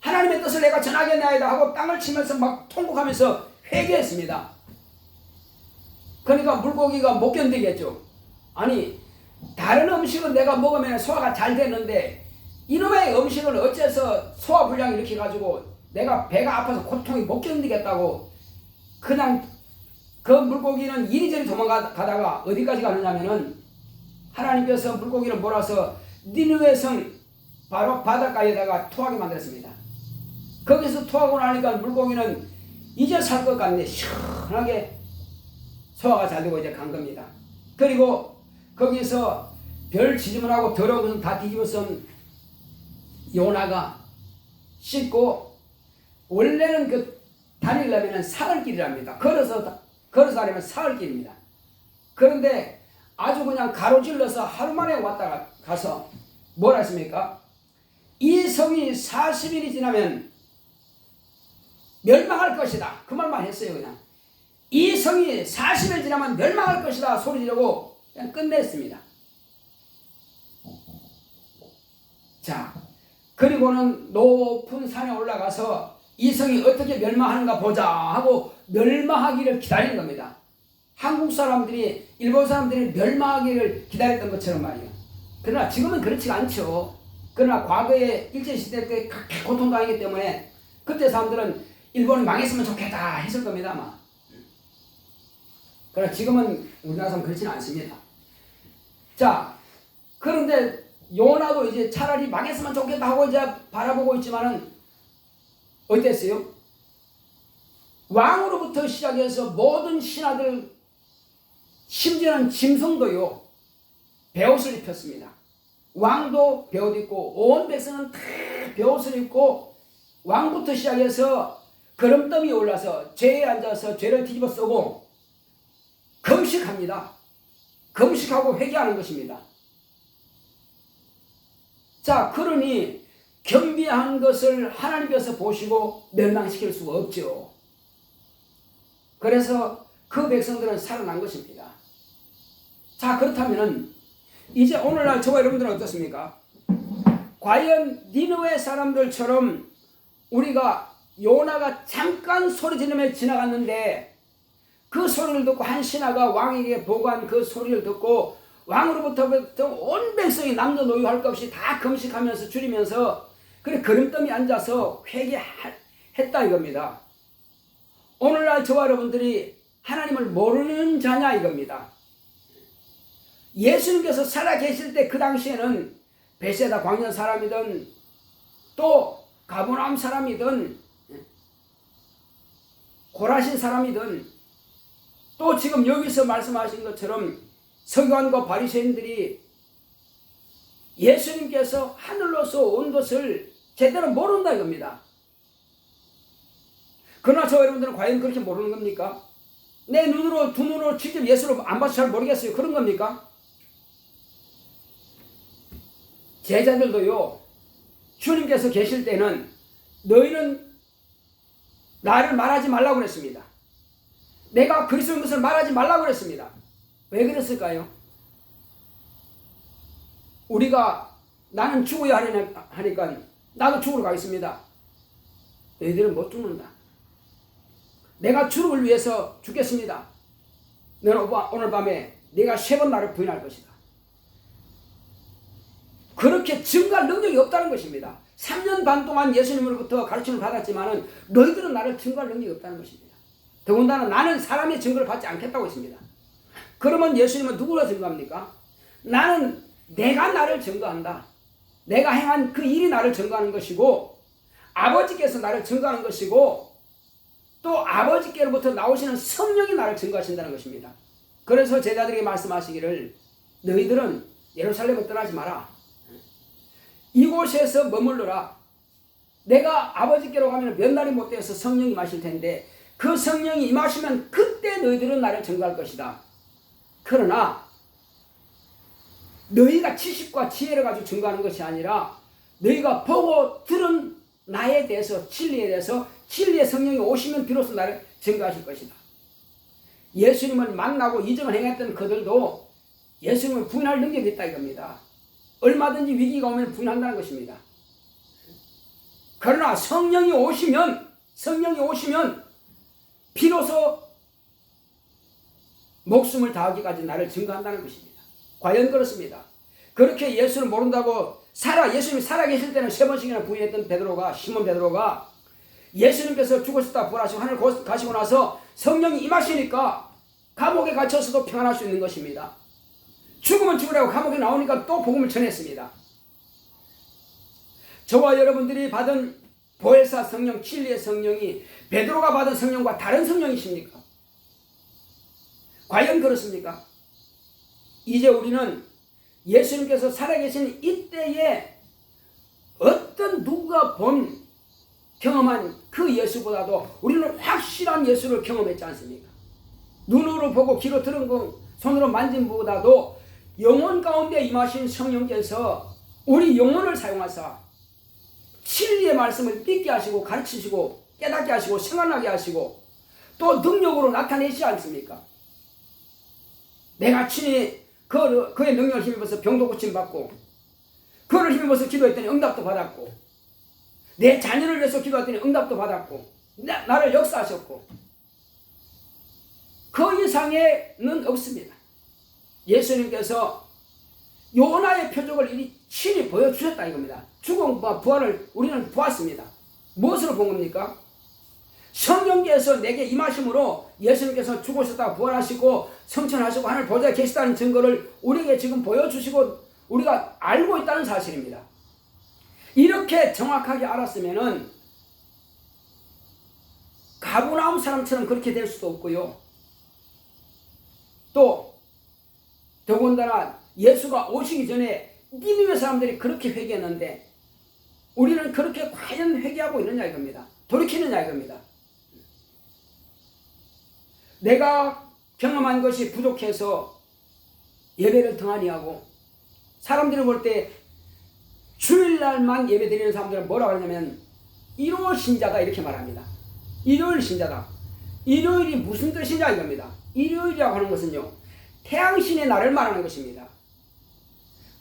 하나님의 뜻을 내가 전하겠나이다 하고 땅을 치면서 막 통곡하면서 회개했습니다. 그러니까 물고기가 못 견디겠죠. 아니 다른 음식은 내가 먹으면 소화가 잘 되는데 이놈의 음식을 어째서 소화불량을 이렇게 가지고 내가 배가 아파서 고통이 못 견디겠다고 그냥 그 물고기는 이리저리 도망가다가 어디까지 가느냐면은 하나님께서 물고기를 몰아서 니느웨 성 바로 바닷가에다가 토하게 만들었습니다. 거기서 토하고 나니까 물고기는 이제 살 것 같네. 시원하게 소화가 잘 되고 이제 간 겁니다. 그리고 거기서 별 지저분하고 더러운 것은 다 뒤집어 쓴 요나가 씻고 원래는 그 다니려면 사흘길이랍니다. 걸어서 하려면 사흘길입니다. 그런데 아주 그냥 가로질러서 하루 만에 왔다가 가서 뭐라 했습니까? 이 성이 40일이 지나면 멸망할 것이다. 그 말만 했어요. 그냥 이 성이 40일 지나면 멸망할 것이다 소리 지르고 그냥 끝냈습니다. 자, 그리고는 높은 산에 올라가서 이 성이 어떻게 멸망하는가 보자 하고 멸망하기를 기다리는 겁니다. 한국 사람들이 일본 사람들이 멸망하기를 기다렸던 것처럼 말이에요. 그러나 지금은 그렇지가 않죠. 그러나 과거에 일제시대 때 그렇게 고통당했기 때문에 그때 사람들은 일본이 망했으면 좋겠다 했을 겁니다 아마. 그러나 지금은 우리나라 사람 그렇지는 않습니다. 자, 그런데 요나도 이제 차라리 망했으면 좋겠다 하고 이제 바라보고 있지만은 어땠어요? 왕으로부터 시작해서 모든 신하들 심지어는 짐승도요 베옷을 입혔습니다. 왕도 베옷 입고 온 백성은 다 베옷을 입고 왕부터 시작해서 거름더미에 올라서 죄에 앉아서 죄를 뒤집어 쓰고 금식합니다. 금식하고 회개하는 것입니다. 자, 그러니 겸비한 것을 하나님께서 보시고 멸망시킬 수가 없죠. 그래서 그 백성들은 살아난 것입니다. 자, 그렇다면 이제 오늘날 저와 여러분들은 어떻습니까? 과연 니느웨 사람들처럼 우리가 요나가 잠깐 소리 지르며 지나갔는데 그 소리를 듣고 한 신하가 왕에게 보고한 그 소리를 듣고 왕으로부터 온 백성이 남녀노소 할 것 없이 다 금식하면서 줄이면서 그래 거름더미 앉아서 회개했다 이겁니다. 오늘날 저와 여러분들이 하나님을 모르는 자냐 이겁니다. 예수님께서 살아계실 때 그 당시에는 베세다 광야 사람이든 또 가버나움 사람이든 고라신 사람이든 또 지금 여기서 말씀하신 것처럼 서기관과 바리새인들이 예수님께서 하늘로서 온 것을 제대로 모른다 이겁니다. 그러나 저 여러분들은 과연 그렇게 모르는 겁니까? 내 눈으로 두 눈으로 직접 예수를 안 봐서 잘 모르겠어요. 그런 겁니까? 제자들도요 주님께서 계실 때는 너희는 나를 말하지 말라고 그랬습니다. 내가 그리스도인 것을 말하지 말라고 그랬습니다. 왜 그랬을까요? 우리가 나는 죽어야 하니까 나도 죽으러 가겠습니다. 너희들은 못 죽는다. 내가 주를 위해서 죽겠습니다. 너는 오늘 밤에 내가 3번 나를 부인할 것이다. 그렇게 증거할 능력이 없다는 것입니다. 3년 반 동안 예수님으로부터 가르침을 받았지만은 너희들은 나를 증거할 능력이 없다는 것입니다. 더군다나 나는 사람의 증거를 받지 않겠다고 했습니다. 그러면 예수님은 누구로 증거합니까? 나는 내가 나를 증거한다. 내가 행한 그 일이 나를 증거하는 것이고 아버지께서 나를 증거하는 것이고 또 아버지께로부터 나오시는 성령이 나를 증거하신다는 것입니다. 그래서 제자들에게 말씀하시기를 너희들은 예루살렘을 떠나지 마라. 이곳에서 머물러라. 내가 아버지께로 가면 몇 날이 못 되어서 성령이 임하실 텐데 그 성령이 임하시면 그때 너희들은 나를 증거할 것이다. 그러나 너희가 지식과 지혜를 가지고 증거하는 것이 아니라 너희가 보고 들은 나에 대해서 진리에 대해서 진리의 성령이 오시면 비로소 나를 증거하실 것이다. 예수님을 만나고 이적을 행했던 그들도 예수님을 부인할 능력이 있다 이겁니다. 얼마든지 위기가 오면 부인한다는 것입니다. 그러나 성령이 오시면 비로소 목숨을 다하기까지 나를 증거한다는 것입니다. 과연 그렇습니다. 그렇게 예수를 모른다고 예수님이 살아계실 때는 3번씩이나 부인했던 시몬 베드로가 예수님께서 죽으셨다 부활하시고 하늘 가시고 나서 성령이 임하시니까 감옥에 갇혀서도 평안할 수 있는 것입니다. 죽으면 죽으라고 감옥에 나오니까 또 복음을 전했습니다. 저와 여러분들이 받은 보혜사 성령, 진리의 성령이 베드로가 받은 성령과 다른 성령이십니까? 과연 그렇습니까? 이제 우리는 예수님께서 살아계신 이때에 어떤 누가 본 경험한 그 예수보다도 우리는 확실한 예수를 경험했지 않습니까? 눈으로 보고 귀로 들은 거 손으로 만진 것보다도 영혼 가운데 임하신 성령께서 우리 영혼을 사용하사 진리의 말씀을 믿게 하시고 가르치시고 깨닫게 하시고 생각나게 하시고 또 능력으로 나타내시지 않습니까? 내가 친히 그의 능력을 힘입어서 병도 고침받고 그를 힘입어서 기도했더니 응답도 받았고 내 자녀를 위해서 기도했더니 응답도 받았고 나를 역사하셨고 그 이상에는 없습니다. 예수님께서 요나의 표적을 이리 친히 보여주셨다 이겁니다. 죽음과 부활을 우리는 보았습니다. 무엇으로 본 겁니까? 성령께서 내게 임하심으로 예수님께서 죽으셨다가 부활하시고 성천하시고 하늘 보좌에 계시다는 증거를 우리에게 지금 보여주시고 우리가 알고 있다는 사실입니다. 이렇게 정확하게 알았으면은 가버나움 사람처럼 그렇게 될 수도 없고요. 또 더군다나 예수가 오시기 전에 니느웨 사람들이 그렇게 회개했는데 우리는 그렇게 과연 회개하고 있느냐 이겁니다. 돌이키느냐 이겁니다. 내가 경험한 것이 부족해서 예배를 등한히 하고 사람들이 볼 때 주일날만 예배 드리는 사람들은 뭐라고 하냐면 일요일 신자다 이렇게 말합니다. 일요일 신자다. 일요일이 무슨 뜻이냐 이겁니다. 일요일이라고 하는 것은요 태양신의 날을 말하는 것입니다.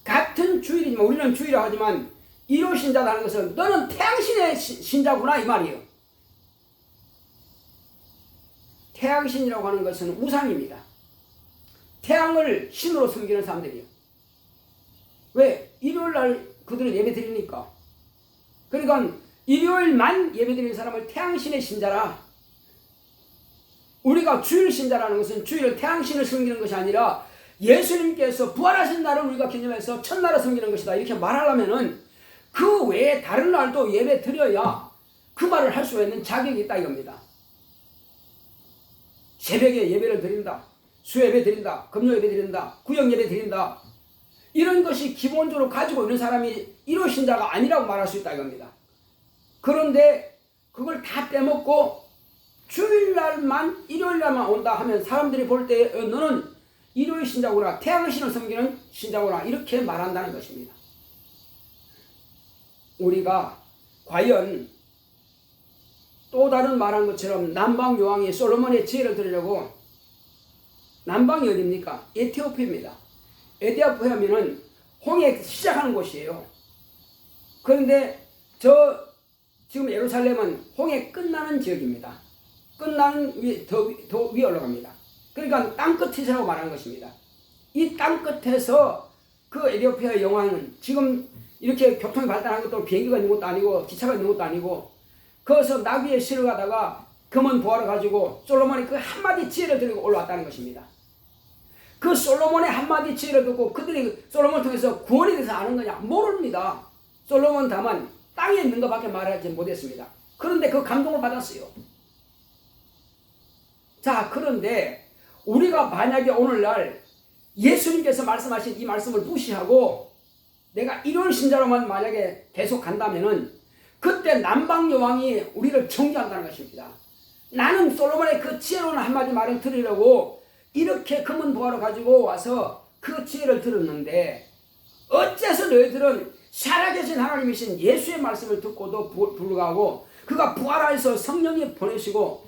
같은 주일이지만 우리는 주일이라고 하지만 일요일 신자다 하는 것은 너는 태양신의 신자구나 이 말이에요. 태양신이라고 하는 것은 우상입니다. 태양을 신으로 섬기는 사람들이에요. 왜? 일요일날 그들은 예배 드리니까. 그러니까 일요일만 예배 드리는 사람을 태양신의 신자라. 우리가 주일 신자라는 것은 주일을 태양신을 섬기는 것이 아니라 예수님께서 부활하신 날을 우리가 기념해서 첫날을 섬기는 것이다 이렇게 말하려면은 그 외에 다른 날도 예배 드려야 그 말을 할 수 있는 자격이 있다 이겁니다. 새벽에 예배를 드린다, 수예배 드린다, 금요예배 드린다, 구역예배 드린다 이런 것이 기본적으로 가지고 있는 사람이 일요 신자가 아니라고 말할 수 있다 이겁니다. 그런데 그걸 다 빼먹고 주일날만 일요일날만 온다 하면 사람들이 볼 때 너는 일요일 신자구나, 태양신을 섬기는 신자구나 이렇게 말한다는 것입니다. 우리가 과연 또 다른 말한 것처럼 남방 요왕이 솔로몬의 지혜를 들으려고 남방이 어디입니까? 에티오피아입니다. 에티오피아면은 홍해 시작하는 곳이에요. 그런데 지금 예루살렘은 홍해 끝나는 지역입니다. 끝나는 더 위에 올라갑니다. 그러니까 땅끝이라고 말하는 것입니다. 이 땅끝에서 그 에티오피아 여왕은 지금 이렇게 교통이 발달한 것도 비행기가 있는 것도 아니고 기차가 있는 것도 아니고 거기서 나귀에 실어 가다가 금은 보화를 가지고 솔로몬이 그 한마디 지혜를 들고 올라왔다는 것입니다. 그 솔로몬의 한마디 지혜를 듣고 그들이 솔로몬을 통해서 구원이 돼서 아는 거냐? 모릅니다. 솔로몬 다만 땅에 있는 것밖에 말하지 못했습니다. 그런데 그 감동을 받았어요. 자, 그런데 우리가 만약에 오늘날 예수님께서 말씀하신 이 말씀을 무시하고 내가 일요일 신자로만 만약에 계속 간다면은 그때 남방 여왕이 우리를 정죄한다는 것입니다. 나는 솔로몬의 그 지혜로운 한마디 말을 들으려고 이렇게 금은 보화를 가지고 와서 그 지혜를 들었는데 어째서 너희들은 살아계신 하나님이신 예수의 말씀을 듣고도 불구하고 그가 부활하여서 성령이 보내시고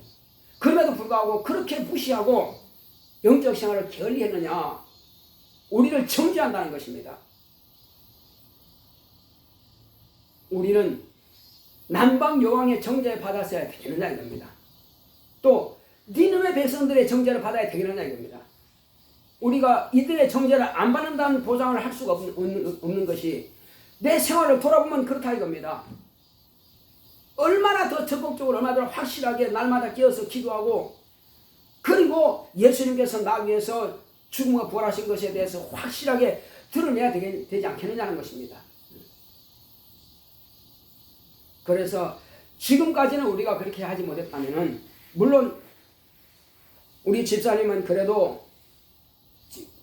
그럼에도 불구하고 그렇게 무시하고 영적 생활을 게을리했느냐? 우리를 정죄한다는 것입니다. 우리는 남방 여왕의 정죄를 받았어야 되겠느냐 이겁니다. 또 니느웨 백성들의 정죄를 받아야 되겠느냐 이겁니다. 우리가 이들의 정죄를 안 받는다는 보장을 할 수가 없는 것이 내 생활을 돌아보면 그렇다 이겁니다. 얼마나 더 적극적으로 얼마나 더 확실하게 날마다 깨어서 기도하고, 그리고 예수님께서 나 위해서 죽음과 부활하신 것에 대해서 확실하게 드러내야 되지 않겠느냐는 것입니다. 그래서 지금까지는 우리가 그렇게 하지 못했다면은, 물론 우리 집사님은 그래도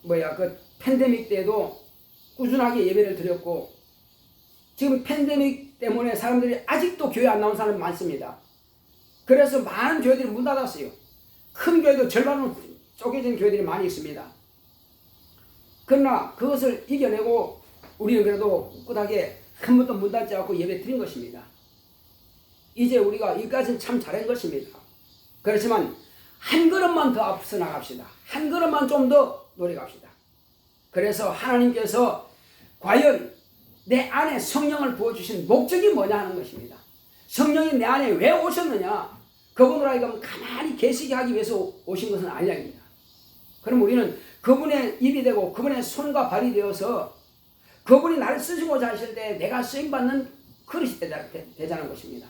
그 팬데믹 때도 꾸준하게 예배를 드렸고, 지금 팬데믹 때문에 사람들이 아직도 교회 안 나온 사람이 많습니다. 그래서 많은 교회들이 문 닫았어요. 큰 교회도 절반으로 쪼개진 교회들이 많이 있습니다. 그러나 그것을 이겨내고 우리는 그래도 꿋꿋하게 한 번도 문 닫지 않고 예배 드린 것입니다. 이제 우리가 여기까지는 참 잘한 것입니다. 그렇지만 한 걸음만 더 앞서 나갑시다. 한 걸음만 좀 더 노력합시다. 그래서 하나님께서 과연 내 안에 성령을 부어주신 목적이 뭐냐 하는 것입니다. 성령이 내 안에 왜 오셨느냐? 그분으로 하여금 가만히 계시게 하기 위해서 오신 것은 아니랍니다. 그럼 우리는 그분의 입이 되고 그분의 손과 발이 되어서 그분이 나를 쓰시고자 하실 때 내가 쓰임받는 그릇이 되자는 것입니다.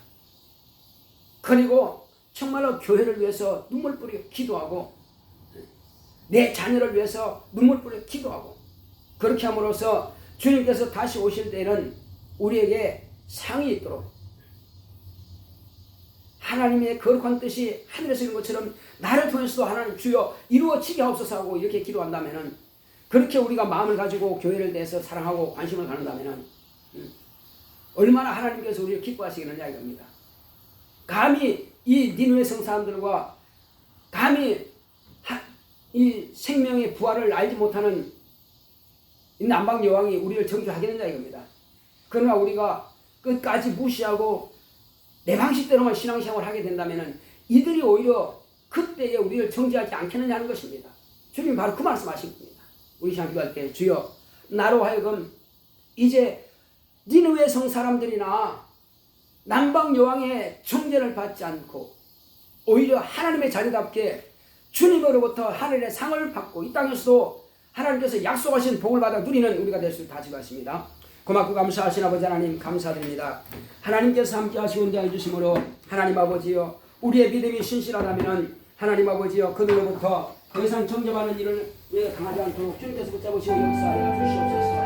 그리고 정말로 교회를 위해서 눈물 뿌려 기도하고, 내 자녀를 위해서 눈물 뿌려 기도하고, 그렇게 함으로써 주님께서 다시 오실 때는 우리에게 상이 있도록, 하나님의 거룩한 뜻이 하늘에서 이룬 것처럼 나를 통해서도 하나님 주여 이루어지게 하옵소서 하고 이렇게 기도한다면은, 그렇게 우리가 마음을 가지고 교회를 대해서 사랑하고 관심을 가는다면은 얼마나 하나님께서 우리를 기뻐하시겠느냐 이겁니다. 감히 이 니느웨 성 사람들과 감히 이 생명의 부활을 알지 못하는 이 남방 여왕이 우리를 정죄하겠느냐 이겁니다. 그러나 우리가 끝까지 무시하고 내 방식대로만 신앙생활을 하게 된다면 이들이 오히려 그때에 우리를 정죄하지 않겠느냐 하는 것입니다. 주님이 바로 그 말씀하신 겁니다. 우리 시간 기도할 때 주여 나로 하여금 이제 니느웨 성 사람들이나 남방 여왕의 정죄를 받지 않고 오히려 하나님의 자녀답게 주님으로부터 하늘의 상을 받고 이 땅에서도 하나님께서 약속하신 복을 받아 누리는 우리가 될 수 다지고 있습니다. 고맙고 감사하신 아버지 하나님 감사드립니다. 하나님께서 함께 하시고 은혜해 주심으로 하나님 아버지여, 우리의 믿음이 신실하다면 하나님 아버지여 그들로부터 더 이상 정죄받는 일을 당하지 않도록 주님께서 붙잡으시고 역사하여 주시옵소서.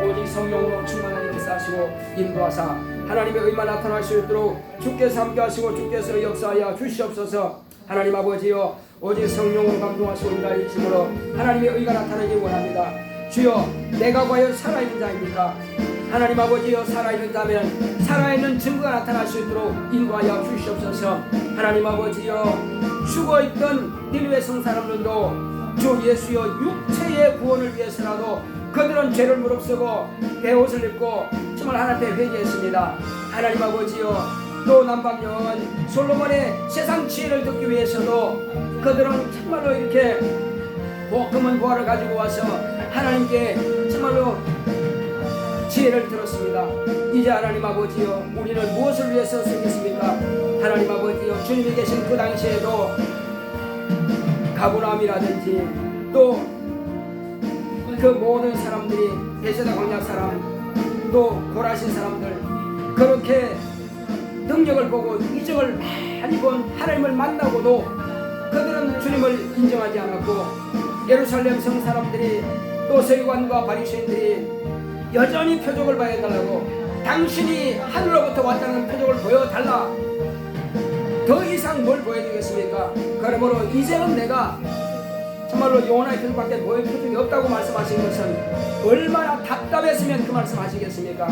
오직 성령으로 충만하게 역사하시고 인도하사 하나님의 의만 나타날 수 있도록 주께서 함께 하시고 주께서 역사하여 주시옵소서. 하나님 아버지여, 오직 성령으로 감동하시고 인도하여 주심으로 하나님의 의가 나타나기 원합니다. 주여 내가 과연 살아있는 자입니까? 하나님 아버지여, 살아있는 자면 살아있는 증거가 나타날 수 있도록 인도하여 주시옵소서. 하나님 아버지여, 죽어있던 니느웨 성 사람들도 주 예수여 육체의 구원을 위해서라도 그들은 죄를 무릅쓰고 베옷을 입고 정말 하나님 앞에 회개했습니다. 하나님 아버지여, 또 남방 여왕은 솔로몬의 세상 지혜를 듣기 위해서도 그들은 정말로 이렇게 금은 보화를 가지고 와서 하나님께 정말로 지혜를 들었습니다. 이제 하나님 아버지여, 우리는 무엇을 위해서 쓰겠습니까? 하나님 아버지여, 주님이 계신 그 당시에도 가브라함이라든지 또 그 모든 사람들이, 베세다 광야 사람, 또 고라신 사람들, 그렇게 능력을 보고 이적을 많이 본 하나님을 만나고도 그들은 주님을 인정하지 않았고, 예루살렘 성 사람들이 또 서기관과 바리새인들이 여전히 표적을 보여달라고, 당신이 하늘로부터 왔다는 표적을 보여달라, 더 이상 뭘 보여주겠습니까? 그러므로 이제는 내가 정말로 요나의 표적밖에 보여줄 표적이 없다고 말씀하신 것은 얼마나 답답했으면 그 말씀하시겠습니까?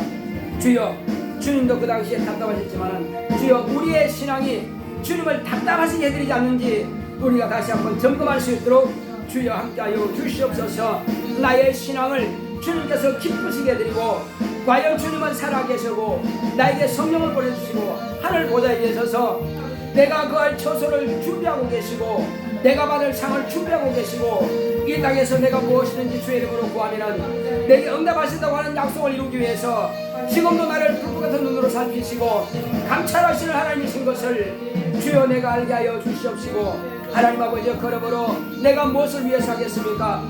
주여, 주님도 그 당시에 답답하셨지만 주여, 우리의 신앙이 주님을 답답하시게 해드리지 않는지 우리가 다시 한번 점검할 수 있도록 주여 함께하여 주시옵소서. 나의 신앙을 주님께서 기쁘시게 해드리고, 과연 주님은 살아계시고 나에게 성령을 보내주시고 하늘 보좌에 계셔서 내가 그할 처소를 준비하고 계시고 내가 받을 상을 준비하고 계시고, 이 땅에서 내가 무엇이든지 주의 이름으로 구하면 내게 응답하신다고 하는 약속을 이루기 위해서 지금도 나를 불꽃 같은 눈으로 살피시고 감찰하시는 하나님이신 것을 주여 내가 알게 하여 주시옵시고, 하나님 아버지, 그러므로 내가 무엇을 위해서 하겠습니까?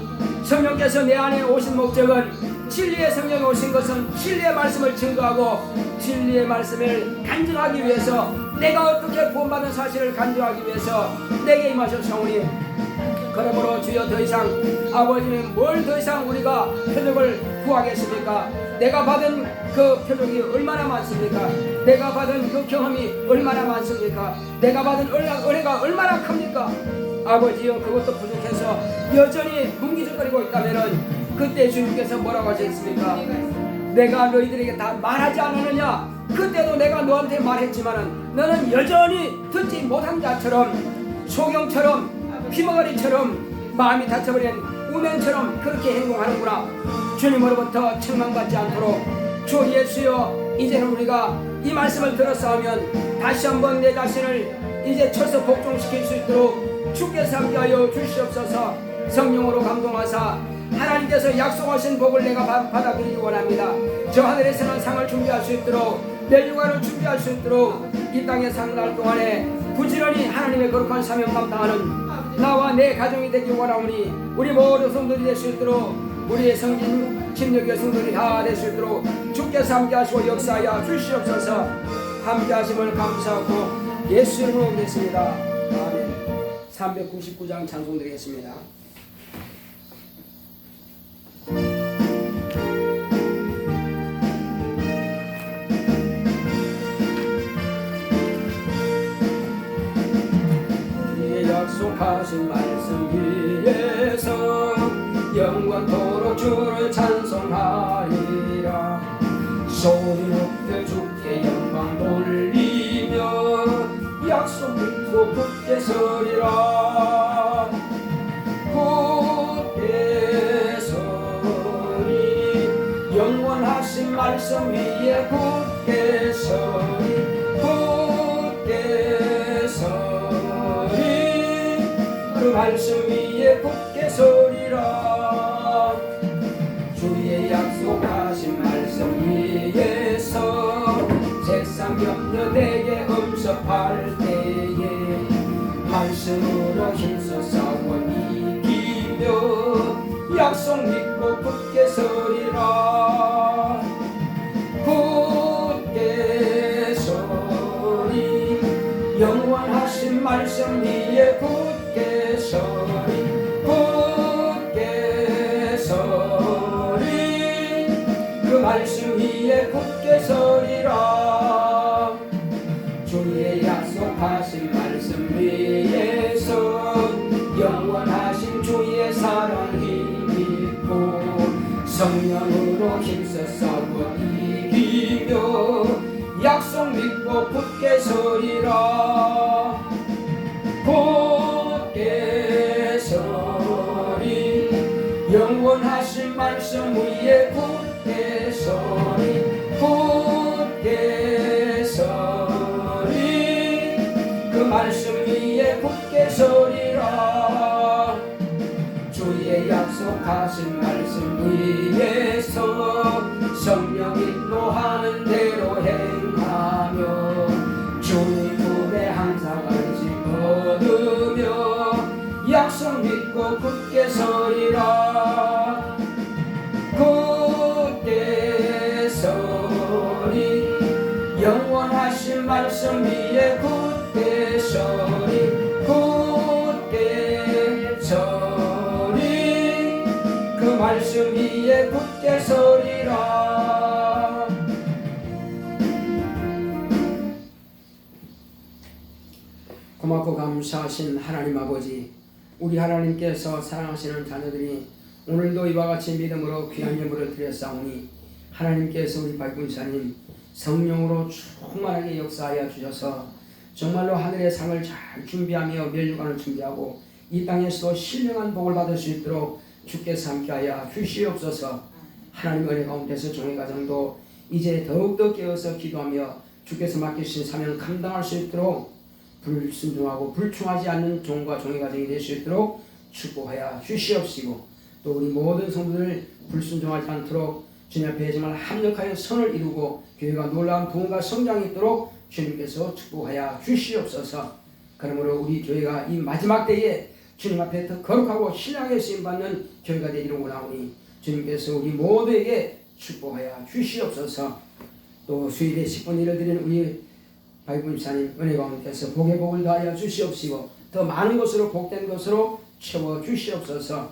성령께서 내 안에 오신 목적은 진리의 성령이 오신 것은 진리의 말씀을 증거하고 진리의 말씀을 간증하기 위해서 내가 어떻게 구원받은 사실을 간증하기 위해서 내게 임하셨사오니 그러므로 주여 더 이상 아버지는 뭘 더 이상 우리가 표적을 구하겠습니까? 내가 받은 그 표적이 얼마나 많습니까? 내가 받은 그 경험이 얼마나 많습니까? 내가 받은 은혜가 얼마나 큽니까? 아버지여 그것도 부족해서 여전히 뭉기적거리고 있다면은 그때 주님께서 뭐라고 하셨습니까? 내가 너희들에게 다 말하지 않았느냐? 그때도 내가 너한테 말했지만은 너는 여전히 듣지 못한 자처럼 소경처럼 피머거리처럼 마음이 닫혀버린 우면처럼 그렇게 행동하는구나. 주님으로부터 책망받지 않도록 주 예수여 이제는 우리가 이 말씀을 들었사오면 다시 한번 내 자신을 이제 쳐서 복종시킬 수 있도록 주께서 함께하여 주시옵소서. 성령으로 감동하사 하나님께서 약속하신 복을 내가 받아들이기 원합니다. 저 하늘에서는 상을 준비할 수 있도록 내 육아를 준비할 수 있도록 이 땅에 사는 날 동안에 부지런히 하나님의 거룩한 사명 감당하는 나와 내 가정이 되기 원하오니 우리 모든 성도들이 될 수 있도록 우리의 성진 침략의 성도들이 다 될 수 있도록 주께서 함께하시고 역사하여 주시옵소서. 함께하심을 감사하고 예수 이름으로 드리겠습니다. 아멘. 399장 찬송드리겠습니다. 약속하신 말씀 위에서 영원토록 주를 찬송하리라. 소리 높여 주께 영광 돌리며 약속 믿고 굳게 서리라. 굳게 서리 영원하신 말씀 위에 굳게 서리 굳게 서리 그 말씀 위에 굳게 서리라. 주의 약속하신 말씀 위에서 세상 염려 내게 음습할 때에 말씀으로 힘써 싸워 이기며 약속 믿고 굳게 서리라. 굳게 서리 영원하신 말씀 위에 굳게 서리 굳게 서리 그 말씀 위에 굳게 서리라. 주의 약속하신 말씀 위에서 영원하신 주의 사랑 힘입고 성령으로 힘써 싸워 이기며 약속 믿고 굳게 서리라. 굳게 서리 영원하신 말씀 위에 굳게 서리 굳게 서리 그 말씀 위에 굳게 서리라. 주의 약속하신 말씀 위에서 성령 인도하는 대로 행하며 주의 품에 항상 안식 얻으며 약속 믿고 굳게 서리라. 굳게 서리 영원하신 말씀 위에 굳게 서리 굳게 서리 그 말씀 위에 굳게 서리라. 고맙고 감사하신 하나님 아버지, 우리 하나님께서 사랑하시는 자녀들이 오늘도 이와 같이 믿음으로 귀한 예물을 드렸사오니 하나님께서 우리 박군사님 성령으로 충만하게 역사하여 주셔서 정말로 하늘의 상을 잘 준비하며 멸류관을 준비하고 이 땅에서도 신령한 복을 받을 수 있도록 주께서 함께하여 주시옵소서. 하나님 은혜 가운데서 종의 가정도 이제 더욱더 깨어서 기도하며 주께서 맡기신 사명을 감당할 수 있도록 불순종하고 불충하지 않는 종과 종의 가정이 될 수 있도록 축복하여 주시옵시고, 또 우리 모든 성도들 불순종하지 않도록 주님 앞에 정말 합력하여 선을 이루고 교회가 놀라운 부흥과 성장이 있도록 주님께서 축복하여 주시옵소서. 그러므로 우리 교회가 이 마지막 때에 주님 앞에 더 거룩하고 신령하게 쓰임받는 교회가 되기를 원하오니 주님께서 우리 모두에게 축복하여 주시옵소서. 또 수일에 10분 일을 드리는 우리 바이분사님 은혜 가운데서 복의 복을 더하여 주시옵시고 더 많은 것으로 복된 것으로 채워 주시옵소서.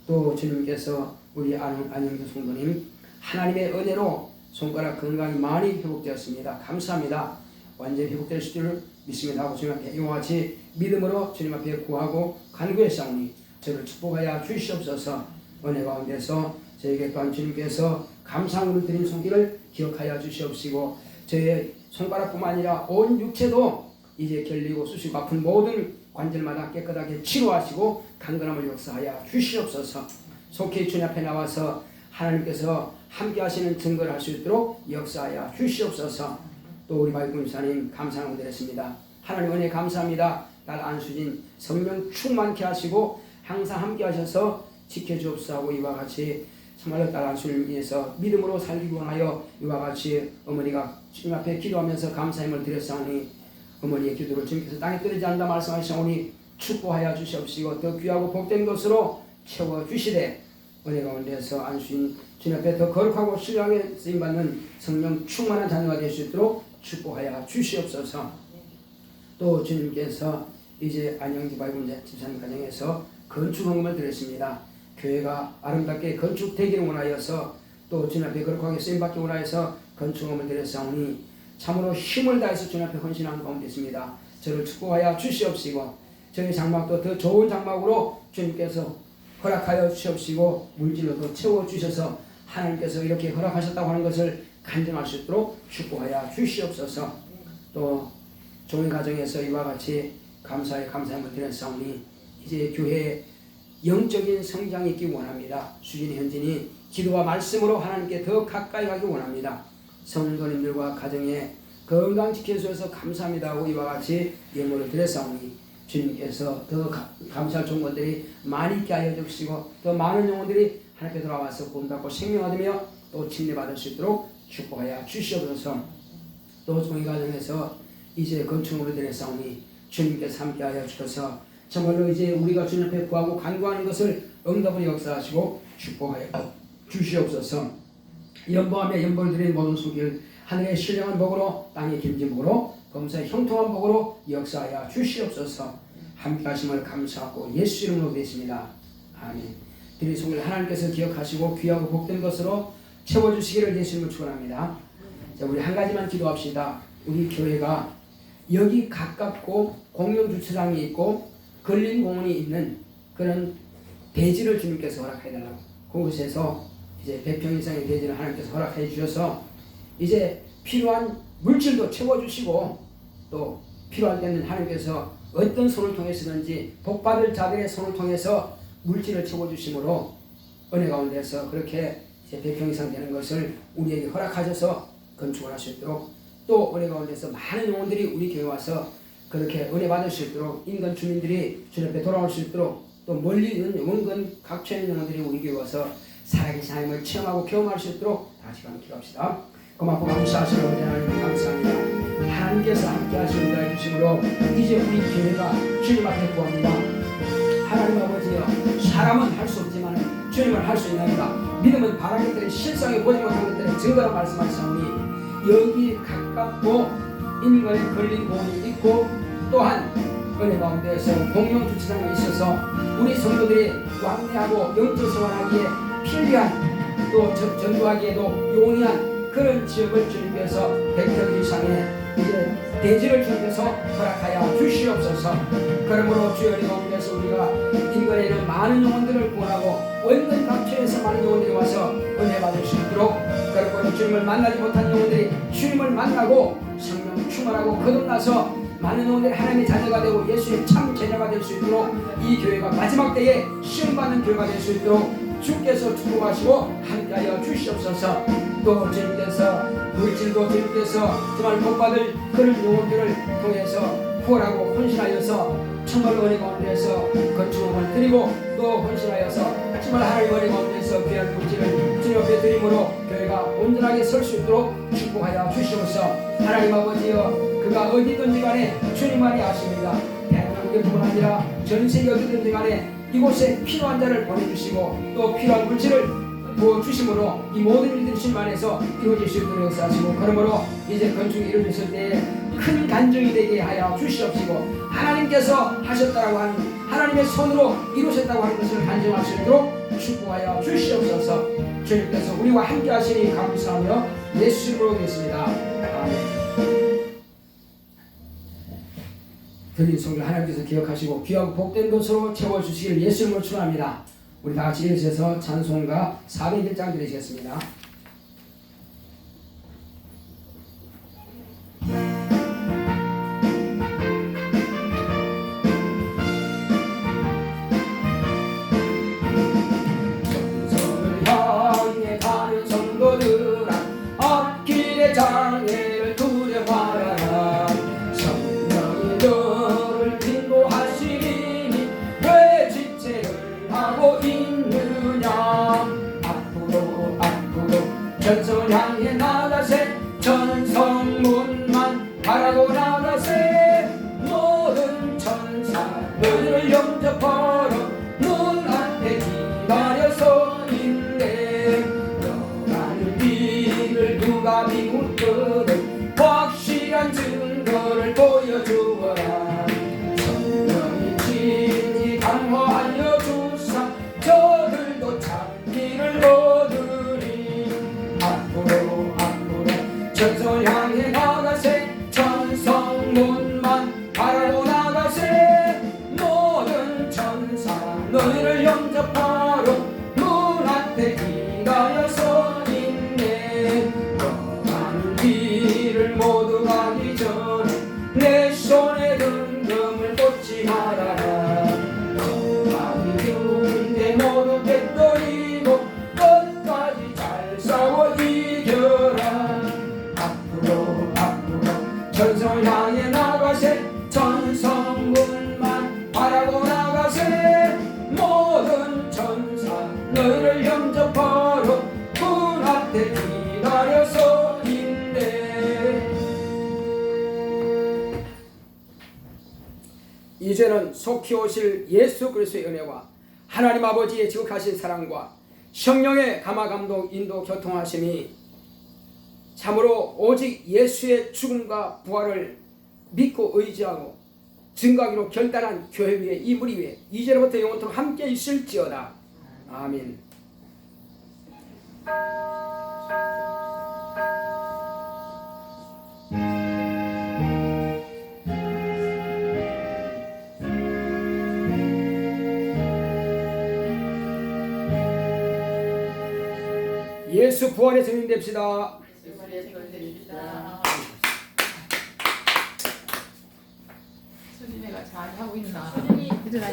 또 주님께서 우리 안영주 성도님 하나님의 은혜로 손가락 건강이 많이 회복되었습니다. 감사합니다. 완전히 회복될 줄 믿습니다 하고 주님 앞에 이와 같이 믿음으로 주님 앞에 구하고 간구했사오니 저를 축복하여 주시옵소서. 은혜 가운데서 저에게 또한 주님께서 감사함을 드린 손길을 기억하여 주시옵시고 저의 손가락뿐만 아니라 온 육체도 이제 결리고 쑤시고 아픈 모든 관절마다 깨끗하게 치료하시고 강건함을 역사하여 주시옵소서. 속히 주님 앞에 나와서 하나님께서 함께 하시는 증거를 할 수 있도록 역사하여 주시옵소서. 또 우리 바이분사님 감사함을 드렸습니다. 하나님 은혜 감사합니다. 딸 안수진 성령 충만케 하시고 항상 함께 하셔서 지켜주옵소서. 이와 같이 정말로 딸 안수를 위해서 믿음으로 살기 원하여 이와 같이 어머니가 주님 앞에 기도하면서 감사함을 드렸사오니 어머니의 기도를 주님께서 땅에 떨어지지 않는다 말씀하시오니 축복하여 주시옵시고 더 귀하고 복된 것으로 채워주시되 은혜 가운데서 안수인 주님 앞에 더 거룩하고 신령하게 쓰임받는 성령 충만한 자녀가 될 수 있도록 축복하여 주시옵소서. 또 주님께서 이제 안영지 바이분 집사님 가정에서 건축 헌금을 드렸습니다. 교회가 아름답게 건축되기를 원하여서 또 주님 앞에 거룩하게 쓰임받기 원하여서 건축 헌금을 드렸사오니 참으로 힘을 다해서 주님 앞에 헌신한 가운데 있습니다. 저를 축복하여 주시옵시고 저희 장막도 더 좋은 장막으로 주님께서 허락하여 주시옵시고 물질로도 채워주셔서 하나님께서 이렇게 허락하셨다고 하는 것을 간증할 수 있도록 축복하여 주시옵소서. 또 종의 가정에서 이와 같이 감사함을 드렸사오니 이제 교회에 영적인 성장이 있기 원합니다. 수진이 현진이 기도와 말씀으로 하나님께 더 가까이 가기 원합니다. 성도님들과 가정에 건강 지켜주셔서 감사합니다 하고 이와 같이 예물을 드렸사오니 주님께서 더 감사할 종들이 많이 있게 하여 주시고 더 많은 영혼들이 하나님께 돌아와서 구원받고 생명 얻으며 또 침례받을 수 있도록 축복하여 주시옵소서. 또 종의 가정에서 이제 건축으로 드렸사오니 주님께서 함께하여 주셔서 정말로 이제 우리가 주님 앞에 구하고 간구하는 것을 응답으로 역사하시고 축복하여 주시옵소서. 연보하며 연보를 드린 모든 소기를 하늘의 신령한 복으로 땅의 길진 복으로 범사의 형통한 복으로 역사하여 주시옵소서. 함께 하심을 감사하고 예수 이름으로 드렸습니다. 아멘. 드린 소기를 하나님께서 기억하시고 귀하고 복된 것으로 채워주시기를 예수 이름으로 축원합니다. 자, 우리 한 가지만 기도합시다. 우리 교회가 여기 가깝고 공영 주차장이 있고 걸린 공원이 있는 그런 대지를 주님께서 허락해 달라고 그곳에서 이제 100평 이상의 대지를 하나님께서 허락해 주셔서 이제 필요한 물질도 채워주시고 또 필요할 때는 하나님께서 어떤 손을 통해서든지 복받을 자들의 손을 통해서 물질을 채워주심으로 은혜 가운데서 그렇게 이제 100평 이상 되는 것을 우리에게 허락하셔서 건축을 할 수 있도록 또 은혜 가운데서 많은 영혼들이 우리 교회에 와서 그렇게 은혜 받을 수 있도록 인간 주민들이 주님 앞에 돌아올 수 있도록 또 멀리 있는 원근 각처의 영혼들이 우리 교회에 와서 살아계신 하나님을 체험하고 경험할 수 있도록 다시 한번 기도합시다. 고맙고 감사하시는 우리 하나님 감사합니다. 하나님께서 함께 하시는 자 주심으로 이제 우리 교회가 주님 앞에 구합니다. 하나님 아버지여 사람은 할 수 없지만 주님은 할 수 있나이다. 믿음은 바라는 것들이 실상에 보지 못한 것들의 증거로 말씀하시오니 여기 가깝고 인간에 걸린 공이 있고 또한 은혜 가운데에서 공용 주차장이 있어서 우리 성도들이 왕래하고 영적 생활하기에 필요한 또 전도하기에도 용이한 그런 지역을 주님께서 100평 이상의 이제 대지를 주님께서 허락하여 주시옵소서. 그러므로 주여 은혜 가운데서 우리가 인간에 있는 많은 영혼들을 구원하고 원근 각처에서 많은 영혼들이 와서 은혜 받을 수 있도록 그러므로 주님을 만나지 못한 영혼들이 주님을 만나고 성령 충만하고 거듭나서 많은 영혼들이 하나님의 자녀가 되고 예수의 참 제자가 될 수 있도록 이 교회가 마지막 때에 시험받는 교회가 될 수 있도록 주께서 축복하시고 함께하여 주시옵소서. 또 주님께서 물질도 주님께서 정말 복받을 그런 영혼들을 통해서 구원하고 헌신하여서 정말 은혜 가운데서 건축을 드리고 또 헌신하여서 정말 하나님 은혜 가운데서 귀한 물질을 주님 앞에 드림으로 교회가 온전하게 설 수 있도록 축복하여 주시옵소서. 하나님 아버지여 그가 어디든지 간에 주님만이 아십니다. 대한민국의 뿐 아니라 전 세계 어디든지 간에 이곳에 필요한 자를 보내주시고 또 필요한 물질을 부어주심으로 이 모든 일들이 주님 안에서 이루어질 수 있도록 역사하시고, 그러므로 이제 건축이 이루어졌을 때 큰 간증이 되게 하여 주시옵시고, 하나님께서 하셨다고 하는, 하나님의 손으로 이루셨다고 하는 것을 간증할 수 있도록 축복하여 주시옵소서. 주님께서 우리와 함께 하시니 감사하며 예수 이름으로 드리겠습니다. 아멘. 드린 성을 하나님께서 기억하시고 귀하고 복된 것으로 채워주시기를 예수 이름으로 축원합니다. 우리 다같이 일어서서 찬송가 401장 드리겠습니다. 천성을 향해 가는 성도들아, 앞길의 장애를 두려 말아라. 성령이 너를 인도하시니 왜 지체를 하고 있느냐. 앞으로 전성을 향해 나가세. 전성문만 바라고 나가세. 모든 천사 너희를 영접하러 문 앞에 기다려서 있네. 너라는 길을 누가 비웃거든 확실한 증거를 보여주어라. 성령이 진히 강화하여 주사 저들도 참기를 얻으리. 앞으로 전성을 향해 나가세. 전성문만 바라고 나가세. 모든 천사 너희를 영접하러 문 앞에 기다려서 있네. 너가는 길을 모두 가기 전에 내 손에 등금을 꽂지 말아라. 거하기 좋은데 모두 깨뜨리고 끝까지 잘 싸워 이겨라. 앞으로 전성을 향해 나가세. 전성문만 바라고 나가세. 모든 천사 너희를 영접하러 문 앞에 기다려서 있네. 이제는 속히 오실 예수 그리스도의 은혜와 하나님 아버지의 지극하신 사랑과 성령의 감화 감동 인도 교통하심이 참으로 오직 예수의 죽음과 부활을 믿고 의지하고 증거하기로 결단한 교회 위에, 이 무리 위에 이제로부터 영원토록 함께 있을지어다. 아멘. 예수 부활의 증인 됩시다. 수진이가 잘 하고 있나? 수진이 얘들아.